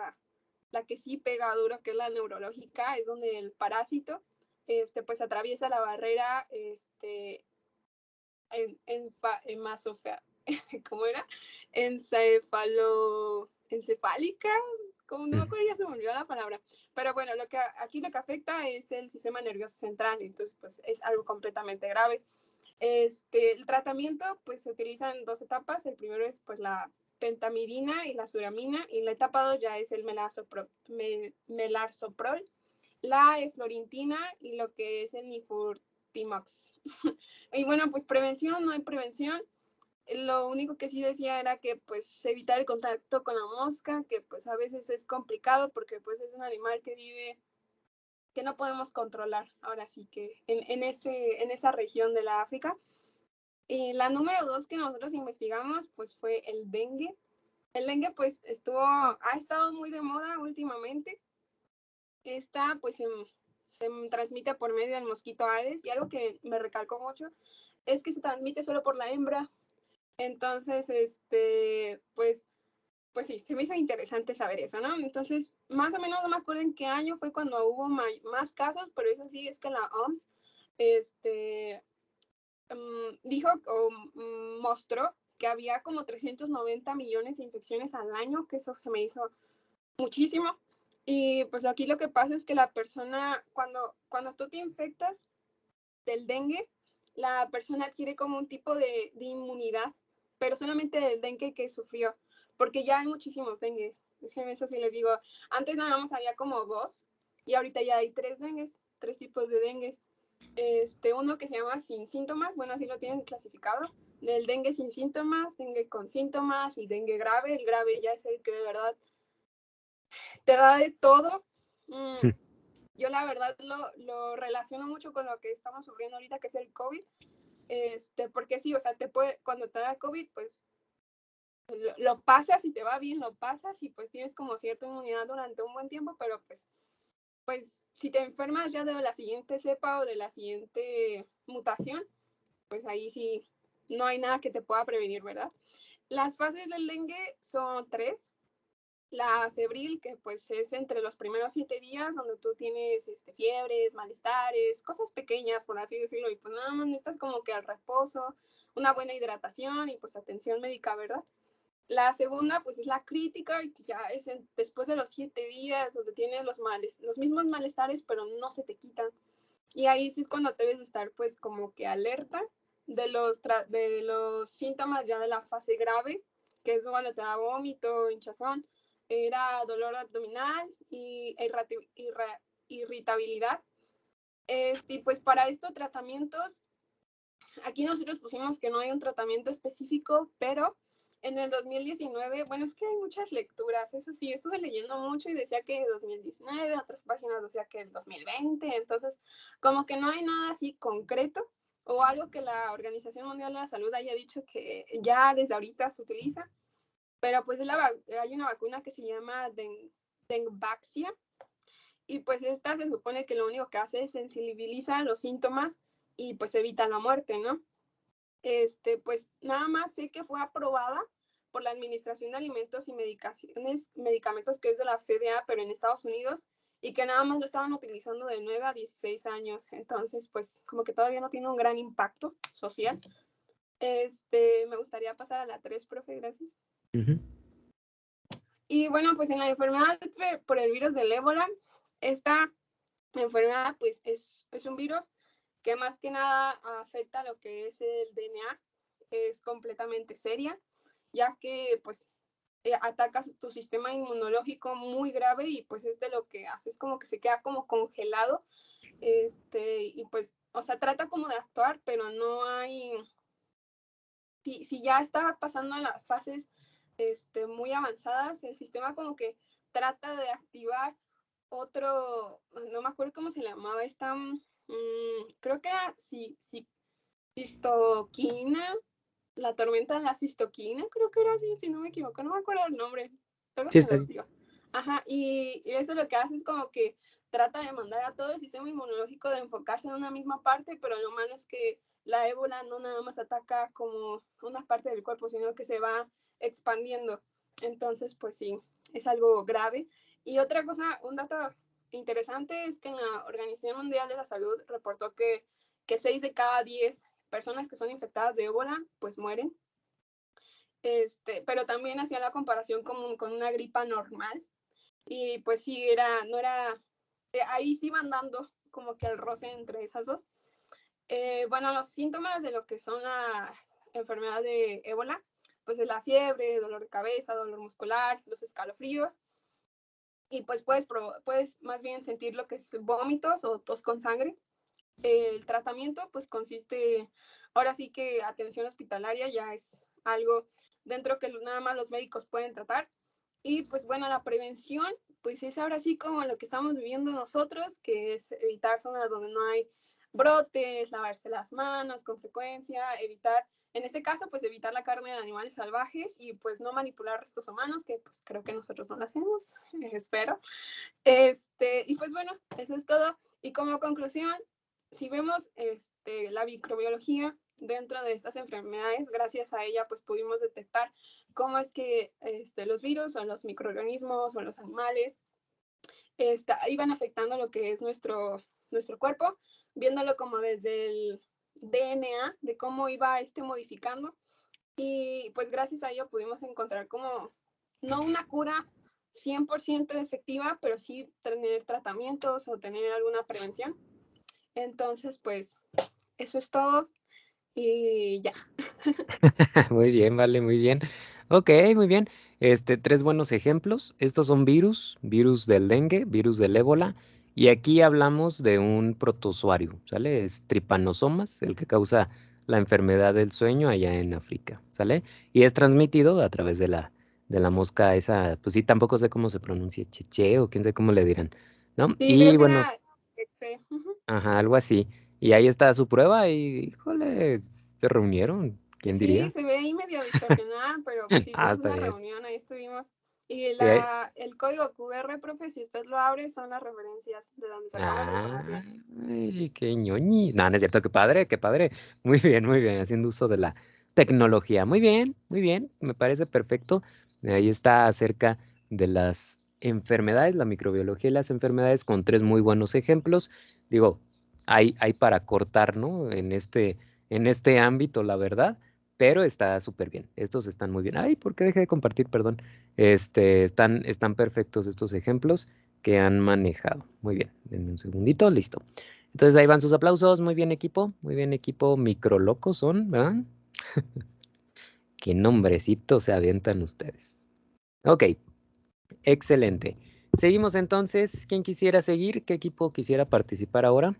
la que sí pega duro, que es la neurológica, es donde el parásito pues atraviesa la barrera ¿cómo era? Encefálica, como no me acuerdo, ya se me olvidó la palabra. Pero bueno, aquí lo que afecta es el sistema nervioso central, entonces pues es algo completamente grave. El tratamiento pues se utiliza en 2 etapas. El primero es pues la pentamidina y la suramina, y la etapa 2 ya es el melarsoprol, la eflorintina y lo que es el nifurtimox. Y bueno, pues prevención, no hay prevención. Lo único que sí decía era que pues evitar el contacto con la mosca, que pues a veces es complicado porque pues es un animal que vive, que no podemos controlar, ahora sí que en esa región de la África. Y la número 2 que nosotros investigamos pues fue el dengue. El dengue pues ha estado muy de moda últimamente. Esta pues se transmite por medio del mosquito Aedes, y algo que me recalcó mucho es que se transmite solo por la hembra. Entonces, pues sí, se me hizo interesante saber eso, ¿no? Entonces, más o menos no me acuerdo en qué año fue cuando hubo más casos, pero eso sí es que la OMS dijo o mostró que había como 390 millones de infecciones al año, que eso se me hizo muchísimo. Y pues aquí lo que pasa es que la persona, cuando tú te infectas del dengue, la persona adquiere como un tipo de inmunidad, pero solamente del dengue que sufrió, porque ya hay muchísimos dengues. Eso sí les digo, antes nada más había como 2, y ahorita ya hay 3 tipos de dengues. Uno que se llama sin síntomas, bueno, así lo tienen clasificado, del dengue sin síntomas, dengue con síntomas y dengue grave. El grave ya es el que de verdad te da de todo. Yo la verdad lo relaciono mucho con lo que estamos sufriendo ahorita, que es el COVID, porque sí, o sea, cuando te da COVID, pues lo pasas y te va bien, lo pasas y pues tienes como cierta inmunidad durante un buen tiempo, pero pues si te enfermas ya de la siguiente cepa o de la siguiente mutación, pues ahí sí no hay nada que te pueda prevenir, ¿verdad? Las fases del dengue son 3. La febril, que pues es entre los primeros 7 días, donde tú tienes fiebres, malestares, cosas pequeñas, por así decirlo, y pues nada más necesitas como que al reposo, una buena hidratación y pues atención médica, ¿verdad? La segunda pues es la crítica, y que ya es después de los 7 días, donde tienes los mismos malestares, pero no se te quitan. Y ahí sí es cuando debes estar pues como que alerta de los síntomas ya de la fase grave, que es cuando te da vómito, hinchazón, era dolor abdominal y irritabilidad. Y pues para estos tratamientos, aquí nosotros pusimos que no hay un tratamiento específico, pero en el 2019, bueno, es que hay muchas lecturas, eso sí, estuve leyendo mucho y decía que 2019, otras páginas decía que el 2020, entonces como que no hay nada así concreto o algo que la Organización Mundial de la Salud haya dicho que ya desde ahorita se utiliza, pero pues hay una vacuna que se llama Dengvaxia, y pues esta se supone que lo único que hace es sensibilizar los síntomas y pues evita la muerte, ¿no? Pues nada más sé que fue aprobada por la Administración de Alimentos y Medicamentos, que es de la FDA, pero en Estados Unidos, y que nada más lo estaban utilizando de 9 a 16 años. Entonces, pues como que todavía no tiene un gran impacto social. Me gustaría pasar a la 3, profe, gracias. Ujú. Y bueno, pues en la enfermedad por el virus del ébola, esta enfermedad pues es un virus que más que nada afecta lo que es el DNA, es completamente seria, ya que pues atacas tu sistema inmunológico muy grave y pues es de lo que haces como que se queda como congelado, y pues, o sea, trata como de actuar, pero no hay, si ya está pasando en las fases muy avanzadas, el sistema como que trata de activar otro, no me acuerdo cómo se llamaba esta, creo que era cistoquina, la tormenta de la cistoquina, creo que era así, si no me equivoco, no me acuerdo el nombre, luego Sí, se está los bien. digo. Ajá, y eso lo que hace es como que trata de mandar a todo el sistema inmunológico de enfocarse en una misma parte, pero lo malo es que la ébola no nada más ataca como una parte del cuerpo, sino que se va expandiendo. Entonces, pues sí, es algo grave. Y otra cosa, un dato interesante es que en la Organización Mundial de la Salud reportó que 6 de cada 10 personas que son infectadas de ébola, pues mueren. Pero también hacía la comparación con una gripa normal. Y pues sí, no era, ahí sí van dando como que el roce entre esas dos. Bueno, los síntomas de lo que son la enfermedad de ébola, pues es la fiebre, dolor de cabeza, dolor muscular, los escalofríos, y pues puedes más bien sentir lo que es vómitos o tos con sangre. El tratamiento pues consiste, ahora sí que atención hospitalaria ya es algo dentro que nada más los médicos pueden tratar. Y pues bueno, la prevención pues es ahora sí como lo que estamos viviendo nosotros, que es evitar zonas donde no hay brotes, lavarse las manos con frecuencia, evitar, en este caso pues evitar la carne de animales salvajes y pues no manipular restos humanos, que pues creo que nosotros no lo hacemos, espero. Y pues bueno, eso es todo. Y como conclusión, si vemos la microbiología dentro de estas enfermedades, gracias a ella pues pudimos detectar cómo es que los virus o los microorganismos o los animales iban afectando lo que es nuestro cuerpo, viéndolo como desde el DNA, de cómo iba modificando. Y pues gracias a ello pudimos encontrar como, no una cura 100% efectiva, pero sí tener tratamientos o tener alguna prevención. Entonces, pues, eso es todo y ya. Muy bien, vale, muy bien. Ok, muy bien. 3 buenos ejemplos. Estos son virus del dengue, virus del ébola, y aquí hablamos de un protozoario, ¿sale? Es tripanosomas, el que causa la enfermedad del sueño allá en África, ¿sale? Y es transmitido a través de la mosca esa, pues sí, tampoco sé cómo se pronuncia, cheche o quién sé cómo le dirán, ¿no? Sí, creo Y que bueno, era, ajá, algo así. Y ahí está su prueba y, híjole, se reunieron, ¿quién sí, diría? se ve ahí medio distorsionada, pero pues Ah, hicimos está una bien. reunión, ahí estuvimos. Y Sí, el código QR, profe, si usted lo abre, son las referencias de donde sacamos la información. ay, qué ñoñi. No, no es cierto, qué padre, qué padre. Muy bien, haciendo uso de la tecnología. Muy bien, me parece perfecto. Ahí está acerca de las enfermedades, la microbiología y las enfermedades con 3 muy buenos ejemplos. Digo, hay para cortar, ¿no? En este ámbito, la verdad, pero está súper bien. Estos están muy bien. Ay, ¿por qué dejé de compartir? Perdón. Están perfectos estos ejemplos que han manejado. Muy bien, denme un segundito, listo. Entonces ahí van sus aplausos, muy bien equipo, microlocos son, ¿verdad? Qué nombrecito se avientan ustedes. Ok, excelente. Seguimos entonces, ¿quién quisiera seguir? ¿Qué equipo quisiera participar ahora?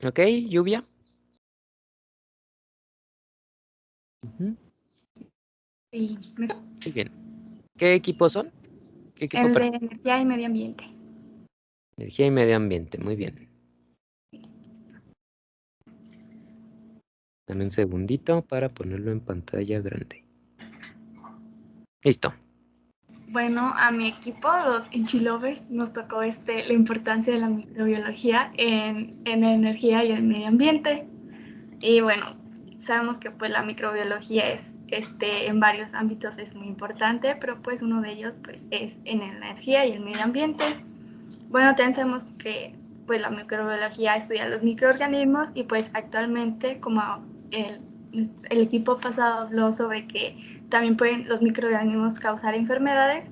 Ok, Lluvia. Ujú, Sí, muy bien. ¿Qué equipos son? ¿Qué equipo el de participa? energía y medio ambiente. Energía y medio ambiente, muy bien. Dame un segundito para ponerlo en pantalla grande. Listo. Bueno, a mi equipo, los Enchilovers, nos tocó la importancia de la microbiología en energía y el medio ambiente. Y bueno, sabemos que pues la microbiología es en varios ámbitos es muy importante, pero pues uno de ellos pues es en la energía y el medio ambiente. Bueno, también sabemos que pues la microbiología estudia los microorganismos y pues actualmente, como el equipo pasado habló sobre que también pueden los microorganismos causar enfermedades,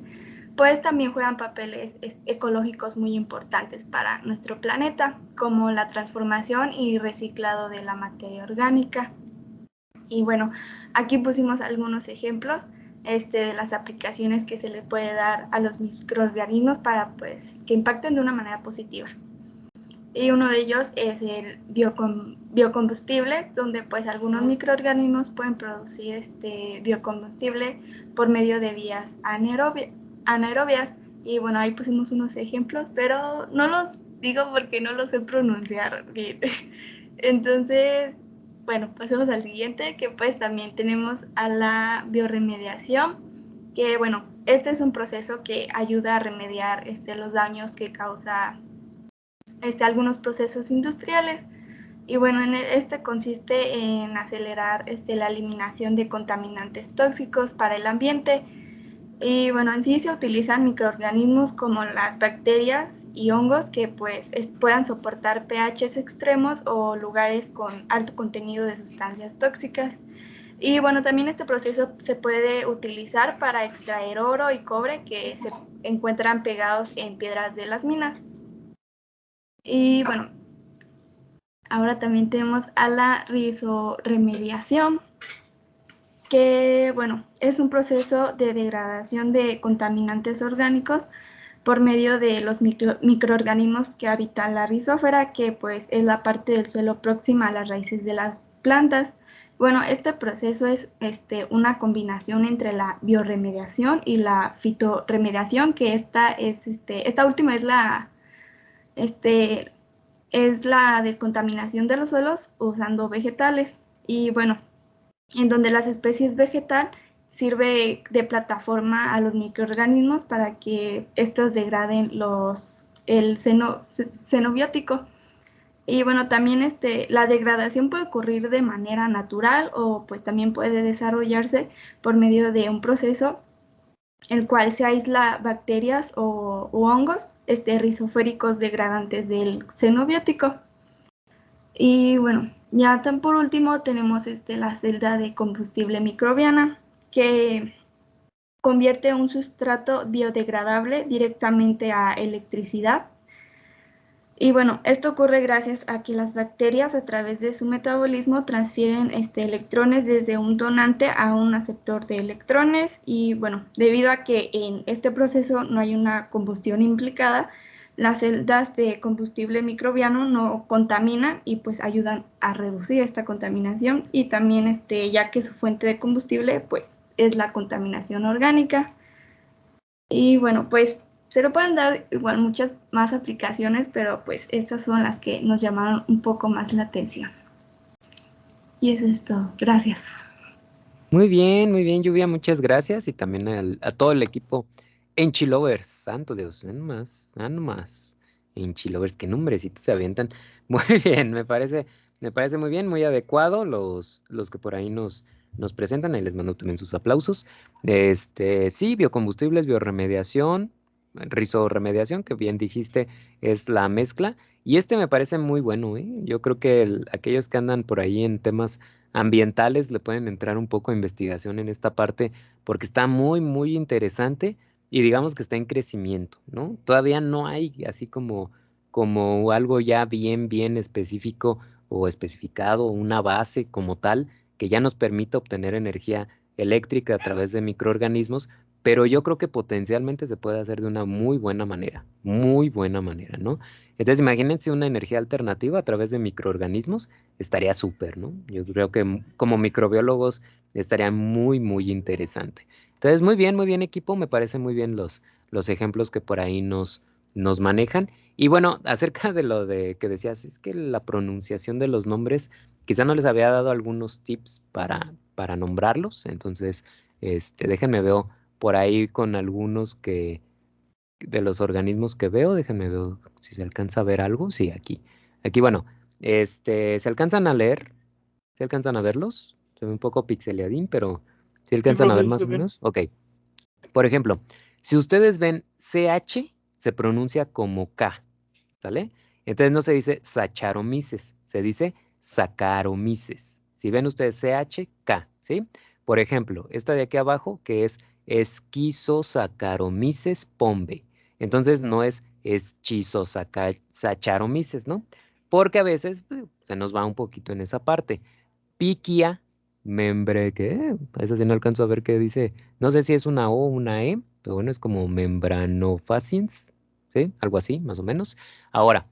pues también juegan papeles ecológicos muy importantes para nuestro planeta, como la transformación y reciclado de la materia orgánica. Y bueno, aquí pusimos algunos ejemplos de las aplicaciones que se le puede dar a los microorganismos para pues que impacten de una manera positiva. Y uno de ellos es el biocombustibles, donde pues algunos microorganismos pueden producir biocombustible por medio de vías anaerobias. Y bueno, ahí pusimos unos ejemplos, pero no los digo porque no los sé pronunciar bien. Entonces, bueno, pasemos al siguiente, que pues también tenemos a la bioremediación, que bueno, este es un proceso que ayuda a remediar los daños que causa algunos procesos industriales. Y bueno, este consiste en acelerar la eliminación de contaminantes tóxicos para el ambiente. Y bueno, en sí se utilizan microorganismos como las bacterias y hongos que pues puedan soportar pHs extremos o lugares con alto contenido de sustancias tóxicas. Y bueno, también este proceso se puede utilizar para extraer oro y cobre que se encuentran pegados en piedras de las minas. Y bueno, ahora también tenemos a la rizoremediación, que bueno, es un proceso de degradación de contaminantes orgánicos por medio de los microorganismos que habitan la rizósfera, que pues es la parte del suelo próxima a las raíces de las plantas. Bueno, este proceso es una combinación entre la bioremediación y la fitoremediación, que esta última es la descontaminación de los suelos usando vegetales. Y bueno, en donde las especies vegetal sirve de plataforma a los microorganismos para que estos degraden el xenobiótico. Y bueno, también la degradación puede ocurrir de manera natural o pues también puede desarrollarse por medio de un proceso el cual se aísla bacterias u hongos rizoféricos degradantes del xenobiótico. Y bueno, ya tan por último tenemos la celda de combustible microbiana, que convierte un sustrato biodegradable directamente a electricidad. Y bueno, esto ocurre gracias a que las bacterias a través de su metabolismo transfieren electrones desde un donante a un aceptor de electrones. Y bueno, debido a que en este proceso no hay una combustión implicada, las celdas de combustible microbiano no contaminan y pues ayudan a reducir esta contaminación. Y también ya que su fuente de combustible pues es la contaminación orgánica. Y bueno, pues se lo pueden dar igual muchas más aplicaciones, pero pues estas fueron las que nos llamaron un poco más la atención. Y eso es todo. Gracias. Muy bien, Lluvia, muchas gracias. Y también a todo el equipo Enchilovers. Santo Dios, ven más. Enchilovers, qué nombrecitos se avientan. Muy bien, me parece muy bien, muy adecuado los que por ahí nos presentan. Ahí les mando también sus aplausos. Sí, biocombustibles, bioremediación, rizoremediación, que bien dijiste, es la mezcla. Y me parece muy bueno, ¿eh? Yo creo que aquellos que andan por ahí en temas ambientales le pueden entrar un poco a investigación en esta parte porque está muy interesante y digamos que está en crecimiento, ¿no? Todavía no hay así como algo ya bien específico o especificado, una base como tal que ya nos permita obtener energía eléctrica a través de microorganismos, pero yo creo que potencialmente se puede hacer de una muy buena manera, ¿no? Entonces imagínense una energía alternativa a través de microorganismos, estaría súper, ¿no? Yo creo que como microbiólogos estaría muy interesante. Entonces, muy bien equipo, me parece muy bien los ejemplos que por ahí nos manejan. Y bueno, acerca de lo de que decías, es que la pronunciación de los nombres, quizá no les había dado algunos tips para nombrarlos, entonces, déjenme veo por ahí con algunos de los organismos que veo, déjenme ver si se alcanza a ver algo. Sí, aquí, bueno, se alcanzan a leer, se alcanzan a verlos, se ve un poco pixeleadín, pero ¿Sí alcanzan a ver profe, más o está bien. menos? Ok. Por ejemplo, si ustedes ven CH, se pronuncia como K, ¿sale? Entonces no se dice Saccharomyces, se dice Saccharomyces. Si ven ustedes CH, K, ¿sí? Por ejemplo, esta de aquí abajo, que es Esquizosaccharomyces pombe. Entonces no es Saccharomyces, ¿no? Porque a veces se nos va un poquito en esa parte. Piquia, ¿qué? Esa sí no alcanzo a ver qué dice. No sé si es una O o una E, pero bueno, es como membranofaciens, ¿sí? Algo así, más o menos. Ahora,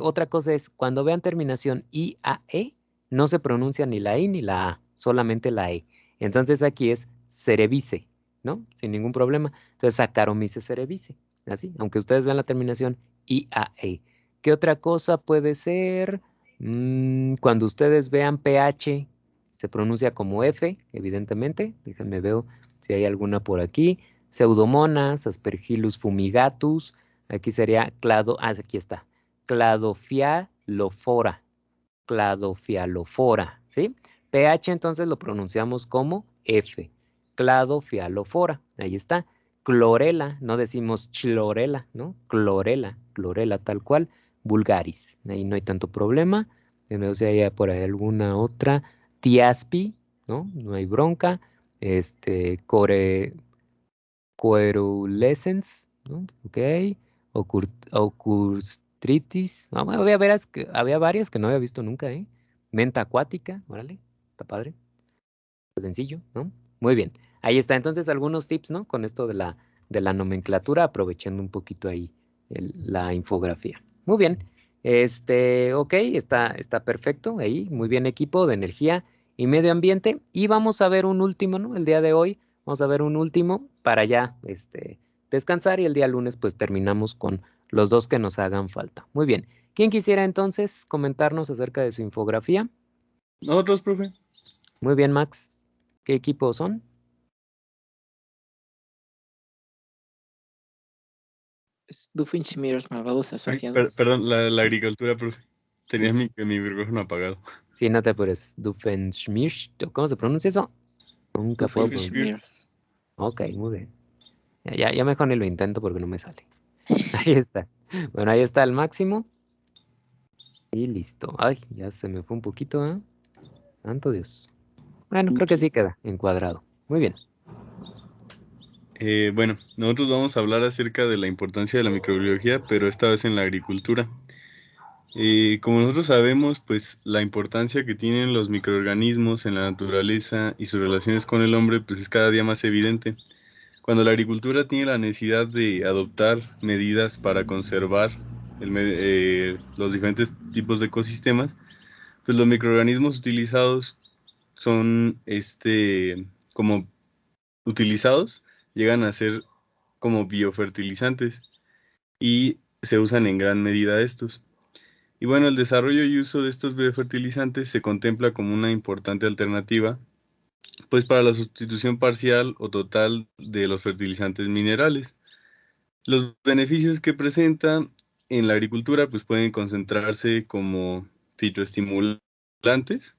otra cosa es, cuando vean terminación IAE, no se pronuncia ni la I ni la A, solamente la E. Entonces aquí es cerevice, ¿no? Sin ningún problema. Entonces, Saccharomyces cerevisiae, así, aunque ustedes vean la terminación IAE. ¿Qué otra cosa puede ser? Cuando ustedes vean pH, se pronuncia como F, evidentemente. Déjenme ver si hay alguna por aquí. Pseudomonas, Aspergillus fumigatus. Aquí sería aquí está. Cladofialofora. Cladofialofora, ¿sí? pH entonces lo pronunciamos como F. Cladofialofora, ahí está. Clorela, no decimos chlorela, ¿no? Clorela, clorela tal cual. Vulgaris, ahí no hay tanto problema. No sé si hay por ahí alguna otra. Tiaspi, ¿no? No hay bronca. Core, Coerulescens, ¿no? Ok. Ocurtritis. No, había varias que no había visto nunca, ¿eh? Menta acuática, órale, está padre. Sencillo, ¿no? Muy bien. Ahí está, entonces algunos tips, ¿no? Con esto de la nomenclatura, aprovechando un poquito ahí la infografía. Muy bien. Ok, está perfecto ahí. Muy bien, equipo de energía y medio ambiente. Y vamos a ver un último, ¿no? El día de hoy vamos a ver un último para ya, descansar y el día lunes pues terminamos con los dos que nos hagan falta. Muy bien. ¿Quién quisiera entonces comentarnos acerca de su infografía? Nosotros, profe. Muy bien, Max. ¿Qué equipo son? Doofenshmirtz malvados Ay, asociados. perdón, la agricultura, profe. Tenía mi micrófono apagado. Sí, no te apures. Doofenshmirtz. ¿Cómo se pronuncia eso? Nunca puedo pronunciar. Doofenshmirtz. Ok, muy bien. Ya mejor ni lo intento porque no me sale. Ahí está. Bueno, ahí está el máximo. Y listo. Ay, ya se me fue un poquito, ¿eh? Santo Dios. Bueno, creo que sí queda encuadrado. Muy bien. Bueno, nosotros vamos a hablar acerca de la importancia de la microbiología, pero esta vez en la agricultura. Como nosotros sabemos, pues la importancia que tienen los microorganismos en la naturaleza y sus relaciones con el hombre, pues es cada día más evidente. Cuando la agricultura tiene la necesidad de adoptar medidas para conservar los diferentes tipos de ecosistemas, pues los microorganismos utilizados son como utilizados, llegan a ser como biofertilizantes y se usan en gran medida estos. Y bueno, el desarrollo y uso de estos biofertilizantes se contempla como una importante alternativa, pues para la sustitución parcial o total de los fertilizantes minerales. Los beneficios que presenta en la agricultura pues pueden concentrarse como fitoestimulantes,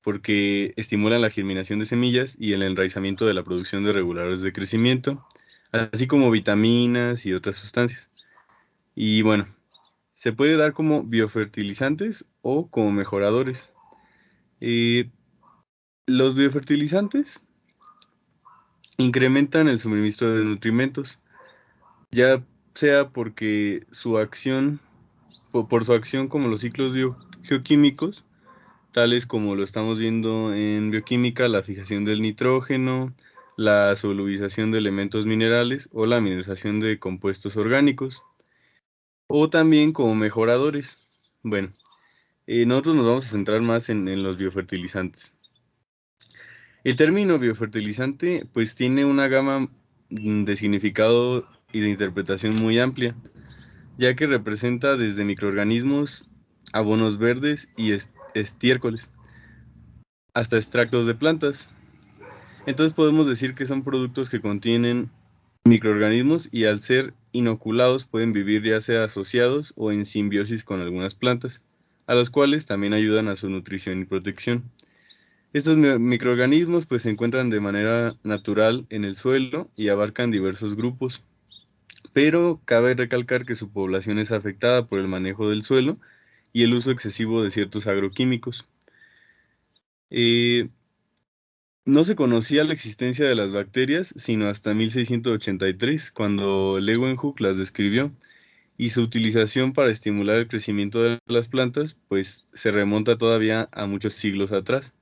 porque estimulan la germinación de semillas y el enraizamiento de la producción de reguladores de crecimiento, así como vitaminas y otras sustancias. Y bueno, se puede dar como biofertilizantes o como mejoradores. Eh, los biofertilizantes incrementan el suministro de nutrimentos, ya sea porque su acción, por su acción como los ciclos geoquímicos, tales como lo estamos viendo en bioquímica, la fijación del nitrógeno, la solubilización de elementos minerales o la mineralización de compuestos orgánicos, o también como mejoradores. Bueno, nosotros nos vamos a centrar más en los biofertilizantes. El término biofertilizante pues tiene una gama de significado y de interpretación muy amplia, ya que representa desde microorganismos, abonos verdes y estiércoles, hasta extractos de plantas. Entonces podemos decir que son productos que contienen microorganismos y al ser inoculados pueden vivir ya sea asociados o en simbiosis con algunas plantas, a los cuales también ayudan a su nutrición y protección. Estos microorganismos pues se encuentran de manera natural en el suelo y abarcan diversos grupos, pero cabe recalcar que su población es afectada por el manejo del suelo y el uso excesivo de ciertos agroquímicos. No se conocía la existencia de las bacterias sino hasta 1683, cuando Leeuwenhoek las describió, y su utilización para estimular el crecimiento de las plantas pues se remonta todavía a muchos siglos atrás.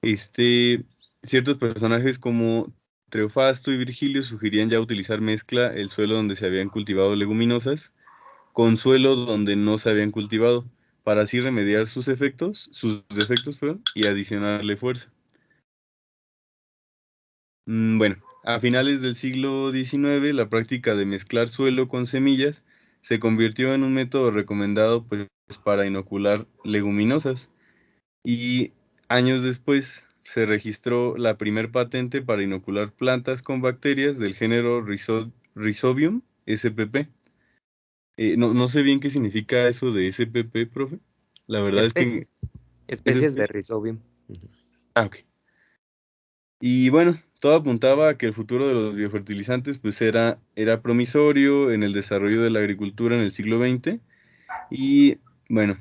Ciertos personajes como Teofasto y Virgilio sugerían ya utilizar mezcla el suelo donde se habían cultivado leguminosas con suelo donde no se habían cultivado, para así remediar sus defectos, perdón, y adicionarle fuerza. Bueno, a finales del siglo XIX, la práctica de mezclar suelo con semillas se convirtió en un método recomendado pues, para inocular leguminosas, y años después se registró la primer patente para inocular plantas con bacterias del género Rhizobium spp. No sé bien qué significa eso de SPP, profe. La verdad es que Especies. es Especies de Rhizobium. Ujú. ok. Y bueno, todo apuntaba a que el futuro de los biofertilizantes pues era promisorio en el desarrollo de la agricultura en el siglo XX. Y bueno,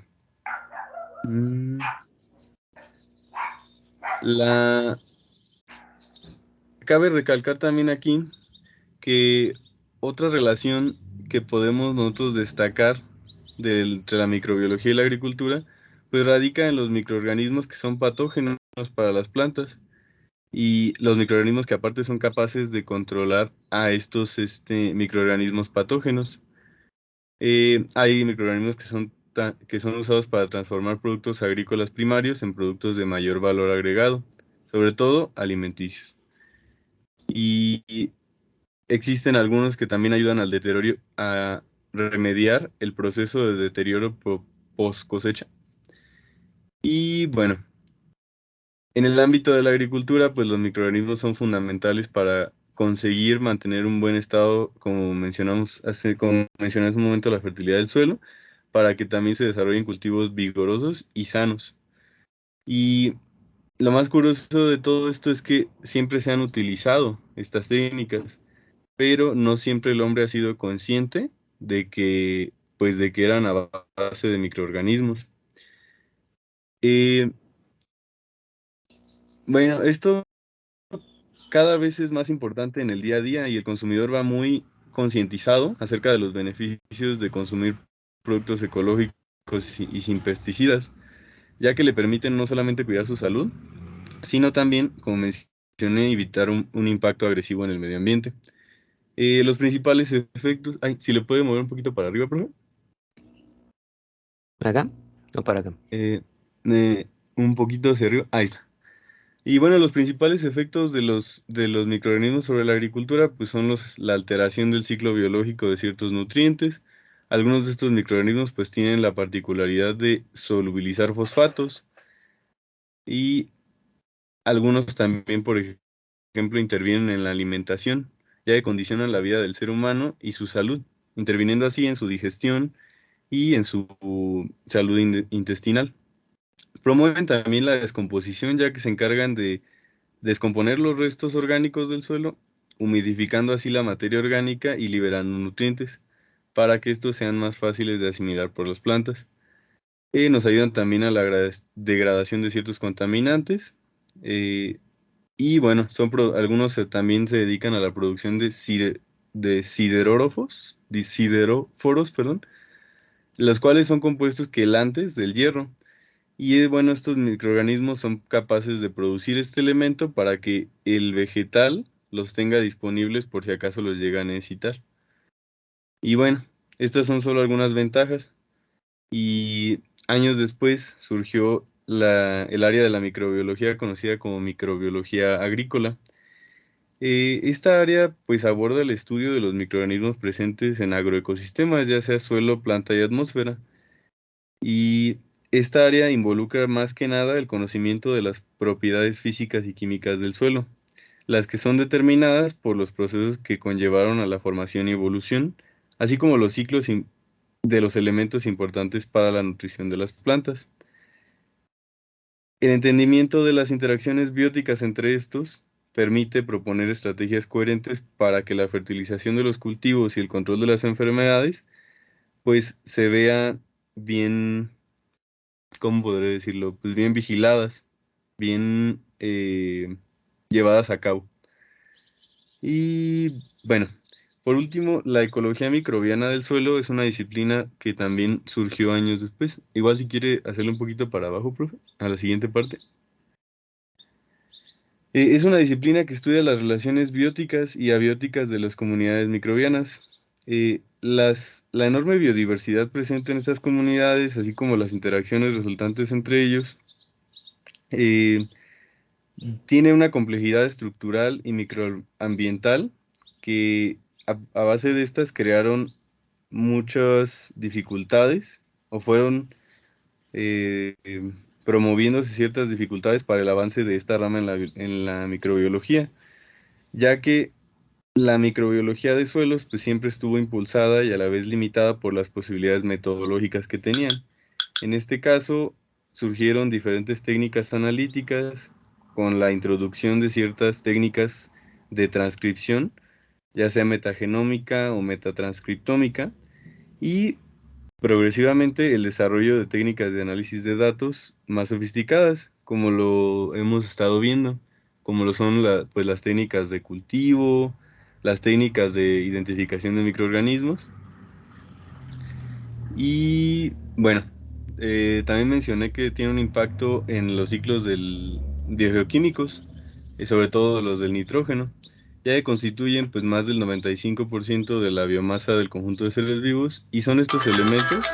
cabe recalcar también aquí que otra relación que podemos nosotros destacar entre la microbiología y la agricultura, pues radica en los microorganismos que son patógenos para las plantas, y los microorganismos que aparte son capaces de controlar a estos microorganismos patógenos. Hay microorganismos que son usados para transformar productos agrícolas primarios en productos de mayor valor agregado, sobre todo alimenticios. Y existen algunos que también ayudan al deterioro, a remediar el proceso de deterioro post cosecha. Y bueno, en el ámbito de la agricultura, pues los microorganismos son fundamentales para conseguir mantener un buen estado, como mencioné hace un momento, la fertilidad del suelo, para que también se desarrollen cultivos vigorosos y sanos. Y lo más curioso de todo esto es que siempre se han utilizado estas técnicas, pero no siempre el hombre ha sido consciente de que eran a base de microorganismos. Bueno, esto cada vez es más importante en el día a día y el consumidor va muy concientizado acerca de los beneficios de consumir productos ecológicos y sin pesticidas, ya que le permiten no solamente cuidar su salud, sino también, como mencioné, evitar un impacto agresivo en el medio ambiente. Los principales efectos... Ay, si le puede mover un poquito para arriba, por favor. ¿Para acá o para acá? Un poquito hacia arriba. Ahí está. Y bueno, los principales efectos de los microorganismos sobre la agricultura pues son la alteración del ciclo biológico de ciertos nutrientes. Algunos de estos microorganismos pues tienen la particularidad de solubilizar fosfatos, y algunos también, por ejemplo, intervienen en la alimentación, ya que condicionan la vida del ser humano y su salud, interviniendo así en su digestión y en su salud intestinal. Promueven también la descomposición, ya que se encargan de descomponer los restos orgánicos del suelo, humidificando así la materia orgánica y liberando nutrientes, para que estos sean más fáciles de asimilar por las plantas. Nos ayudan también a la degradación de ciertos contaminantes. Y bueno, algunos también se dedican a la producción de sideróforos, perdón, los cuales son compuestos quelantes del hierro. Y bueno, estos microorganismos son capaces de producir este elemento para que el vegetal los tenga disponibles por si acaso los llega a necesitar. Y bueno, estas son solo algunas ventajas. Y años después surgió el área de la microbiología conocida como microbiología agrícola. Esta área pues aborda el estudio de los microorganismos presentes en agroecosistemas, ya sea suelo, planta y atmósfera. Y esta área involucra más que nada el conocimiento de las propiedades físicas y químicas del suelo, las que son determinadas por los procesos que conllevaron a la formación y evolución, así como los ciclos de los elementos importantes para la nutrición de las plantas. El entendimiento de las interacciones bióticas entre estos permite proponer estrategias coherentes para que la fertilización de los cultivos y el control de las enfermedades pues se vea bien, ¿cómo podré decirlo? Pues bien vigiladas, bien llevadas a cabo. Y bueno, por último, la ecología microbiana del suelo es una disciplina que también surgió años después. Igual si quiere hacerlo un poquito para abajo, profe, a la siguiente parte. Es una disciplina que estudia las relaciones bióticas y abióticas de las comunidades microbianas. La enorme biodiversidad presente en estas comunidades, así como las interacciones resultantes entre ellos, eh, tiene una complejidad estructural y microambiental que a base de estas crearon muchas dificultades o fueron promoviéndose ciertas dificultades para el avance de esta rama en la microbiología, ya que la microbiología de suelos pues siempre estuvo impulsada y a la vez limitada por las posibilidades metodológicas que tenían. En este caso surgieron diferentes técnicas analíticas con la introducción de ciertas técnicas de transcripción, ya sea metagenómica o metatranscriptómica, y progresivamente el desarrollo de técnicas de análisis de datos más sofisticadas, como lo hemos estado viendo, como lo son pues las técnicas de cultivo, las técnicas de identificación de microorganismos. Y bueno, también mencioné que tiene un impacto en los ciclos biogeoquímicos, sobre todo los del nitrógeno, ya que constituyen pues más del 95% de la biomasa del conjunto de seres vivos, y son estos elementos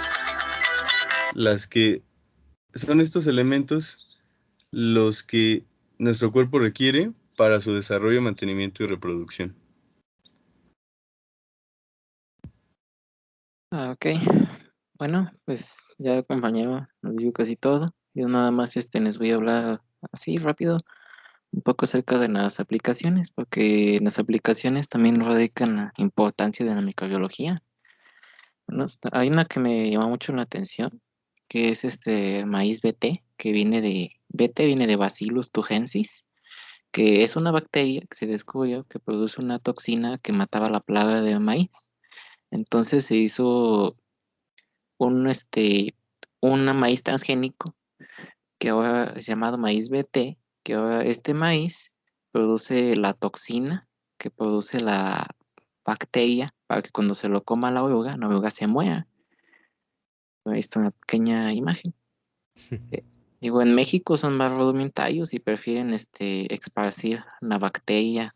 los que nuestro cuerpo requiere para su desarrollo, mantenimiento y reproducción. Ok, bueno, pues ya el compañero nos dijo casi todo. Yo nada más les voy a hablar así rápido un poco acerca de las aplicaciones, porque en las aplicaciones también radican la importancia de la microbiología. Bueno, hay una que me llama mucho la atención, que es maíz BT, que viene de Bacillus thujensis, que es una bacteria que se descubrió que produce una toxina que mataba la plaga de maíz. Entonces se hizo un maíz transgénico que ahora es llamado maíz BT, que ahora este maíz produce la toxina que produce la bacteria para que cuando se lo coma la oruga se muera. Ahí está una pequeña imagen. Digo, en México son más rudimentarios y prefieren esparcir la bacteria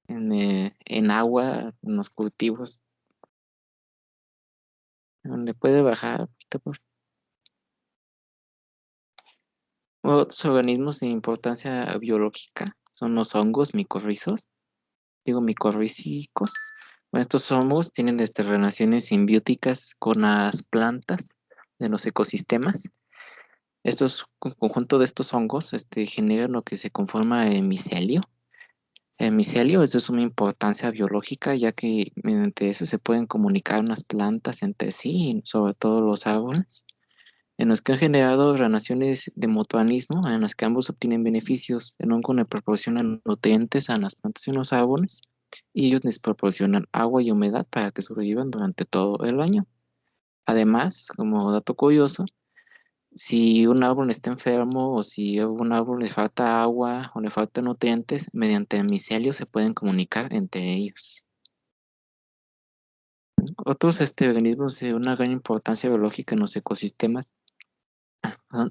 en agua, en los cultivos. ¿Le puede bajar un poquito, por favor? Otros organismos de importancia biológica son los hongos micorrizos. Micorrízicos. Bueno, estos hongos tienen relaciones simbióticas con las plantas de los ecosistemas. Conjunto de estos hongos generan lo que se conforma el micelio. El micelio es de suma importancia biológica, ya que mediante eso se pueden comunicar unas plantas entre sí, y sobre todo los árboles, en los que han generado relaciones de mutualismo, en las que ambos obtienen beneficios. El hongo le proporciona nutrientes a las plantas y los árboles, y ellos les proporcionan agua y humedad para que sobrevivan durante todo el año. Además, como dato curioso, si un árbol está enfermo o si a un árbol le falta agua o le falta nutrientes, mediante el micelio se pueden comunicar entre ellos. Otros organismos de una gran importancia biológica en los ecosistemas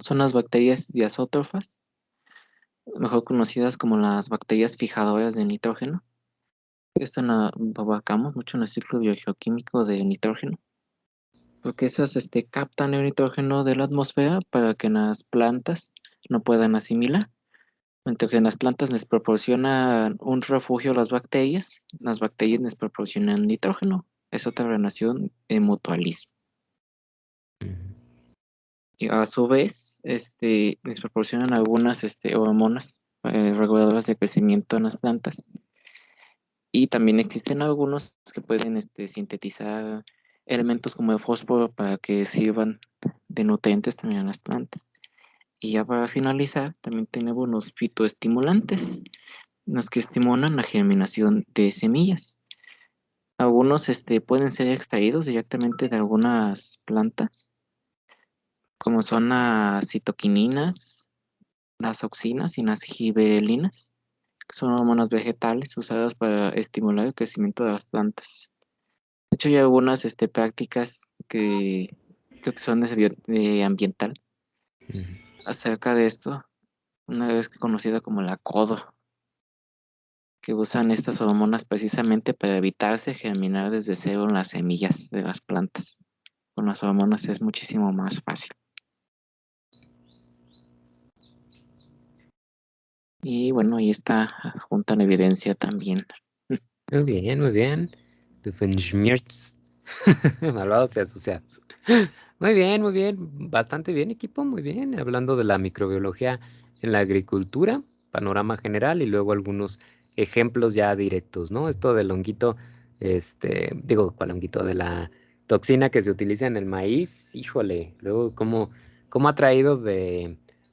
son las bacterias diazótrofas, mejor conocidas como las bacterias fijadoras de nitrógeno. Esta la abarcamos mucho en el ciclo biogeoquímico de nitrógeno, porque esas captan el nitrógeno de la atmósfera para que las plantas no puedan asimilar. Mientras que las plantas les proporcionan un refugio a las bacterias les proporcionan nitrógeno. Es otra relación de mutualismo. Y a su vez, les proporcionan algunas hormonas reguladoras de crecimiento en las plantas. Y también existen algunos que pueden sintetizar elementos como el fósforo para que sirvan de nutrientes también a las plantas. Y ya para finalizar, también tenemos los fitoestimulantes, los que estimulan la germinación de semillas. Algunos pueden ser extraídos directamente de algunas plantas, como son las citoquininas, las auxinas y las gibelinas, que son hormonas vegetales usadas para estimular el crecimiento de las plantas. De hecho, hay algunas prácticas que creo que son de ambiental Ujú. acerca de esto, una vez conocida como la codo, que usan estas hormonas precisamente para evitarse germinar desde cero las semillas de las plantas. Con las hormonas es muchísimo más fácil. Y bueno, ahí está junta la evidencia también. Muy bien, muy bien. Doofenshmirtz. Malvados y asociados. Muy bien, bastante bien, equipo, muy bien. Hablando de la microbiología en la agricultura, panorama general y luego algunos ejemplos ya directos, ¿no? Esto del honguito, ¿cuál honguito? De la toxina que se utiliza en el maíz, híjole, luego cómo ha traído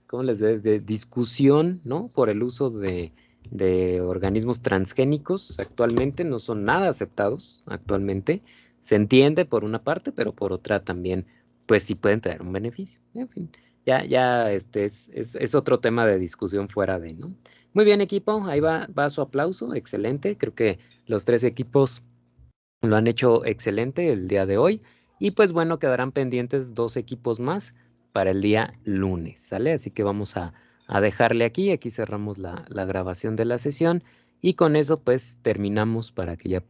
¿cómo les de discusión, ¿no? Por el uso de organismos transgénicos actualmente, no son nada aceptados actualmente. Se entiende por una parte, pero por otra también, pues sí pueden traer un beneficio. En fin, ya es otro tema de discusión fuera de, ¿no? Muy bien, equipo, ahí va su aplauso, excelente. Creo que los tres equipos lo han hecho excelente el día de hoy. Y pues bueno, quedarán pendientes 2 equipos más para el día lunes, ¿sale? Así que vamos a dejarle aquí. Aquí cerramos la grabación de la sesión. Y con eso pues terminamos para que ya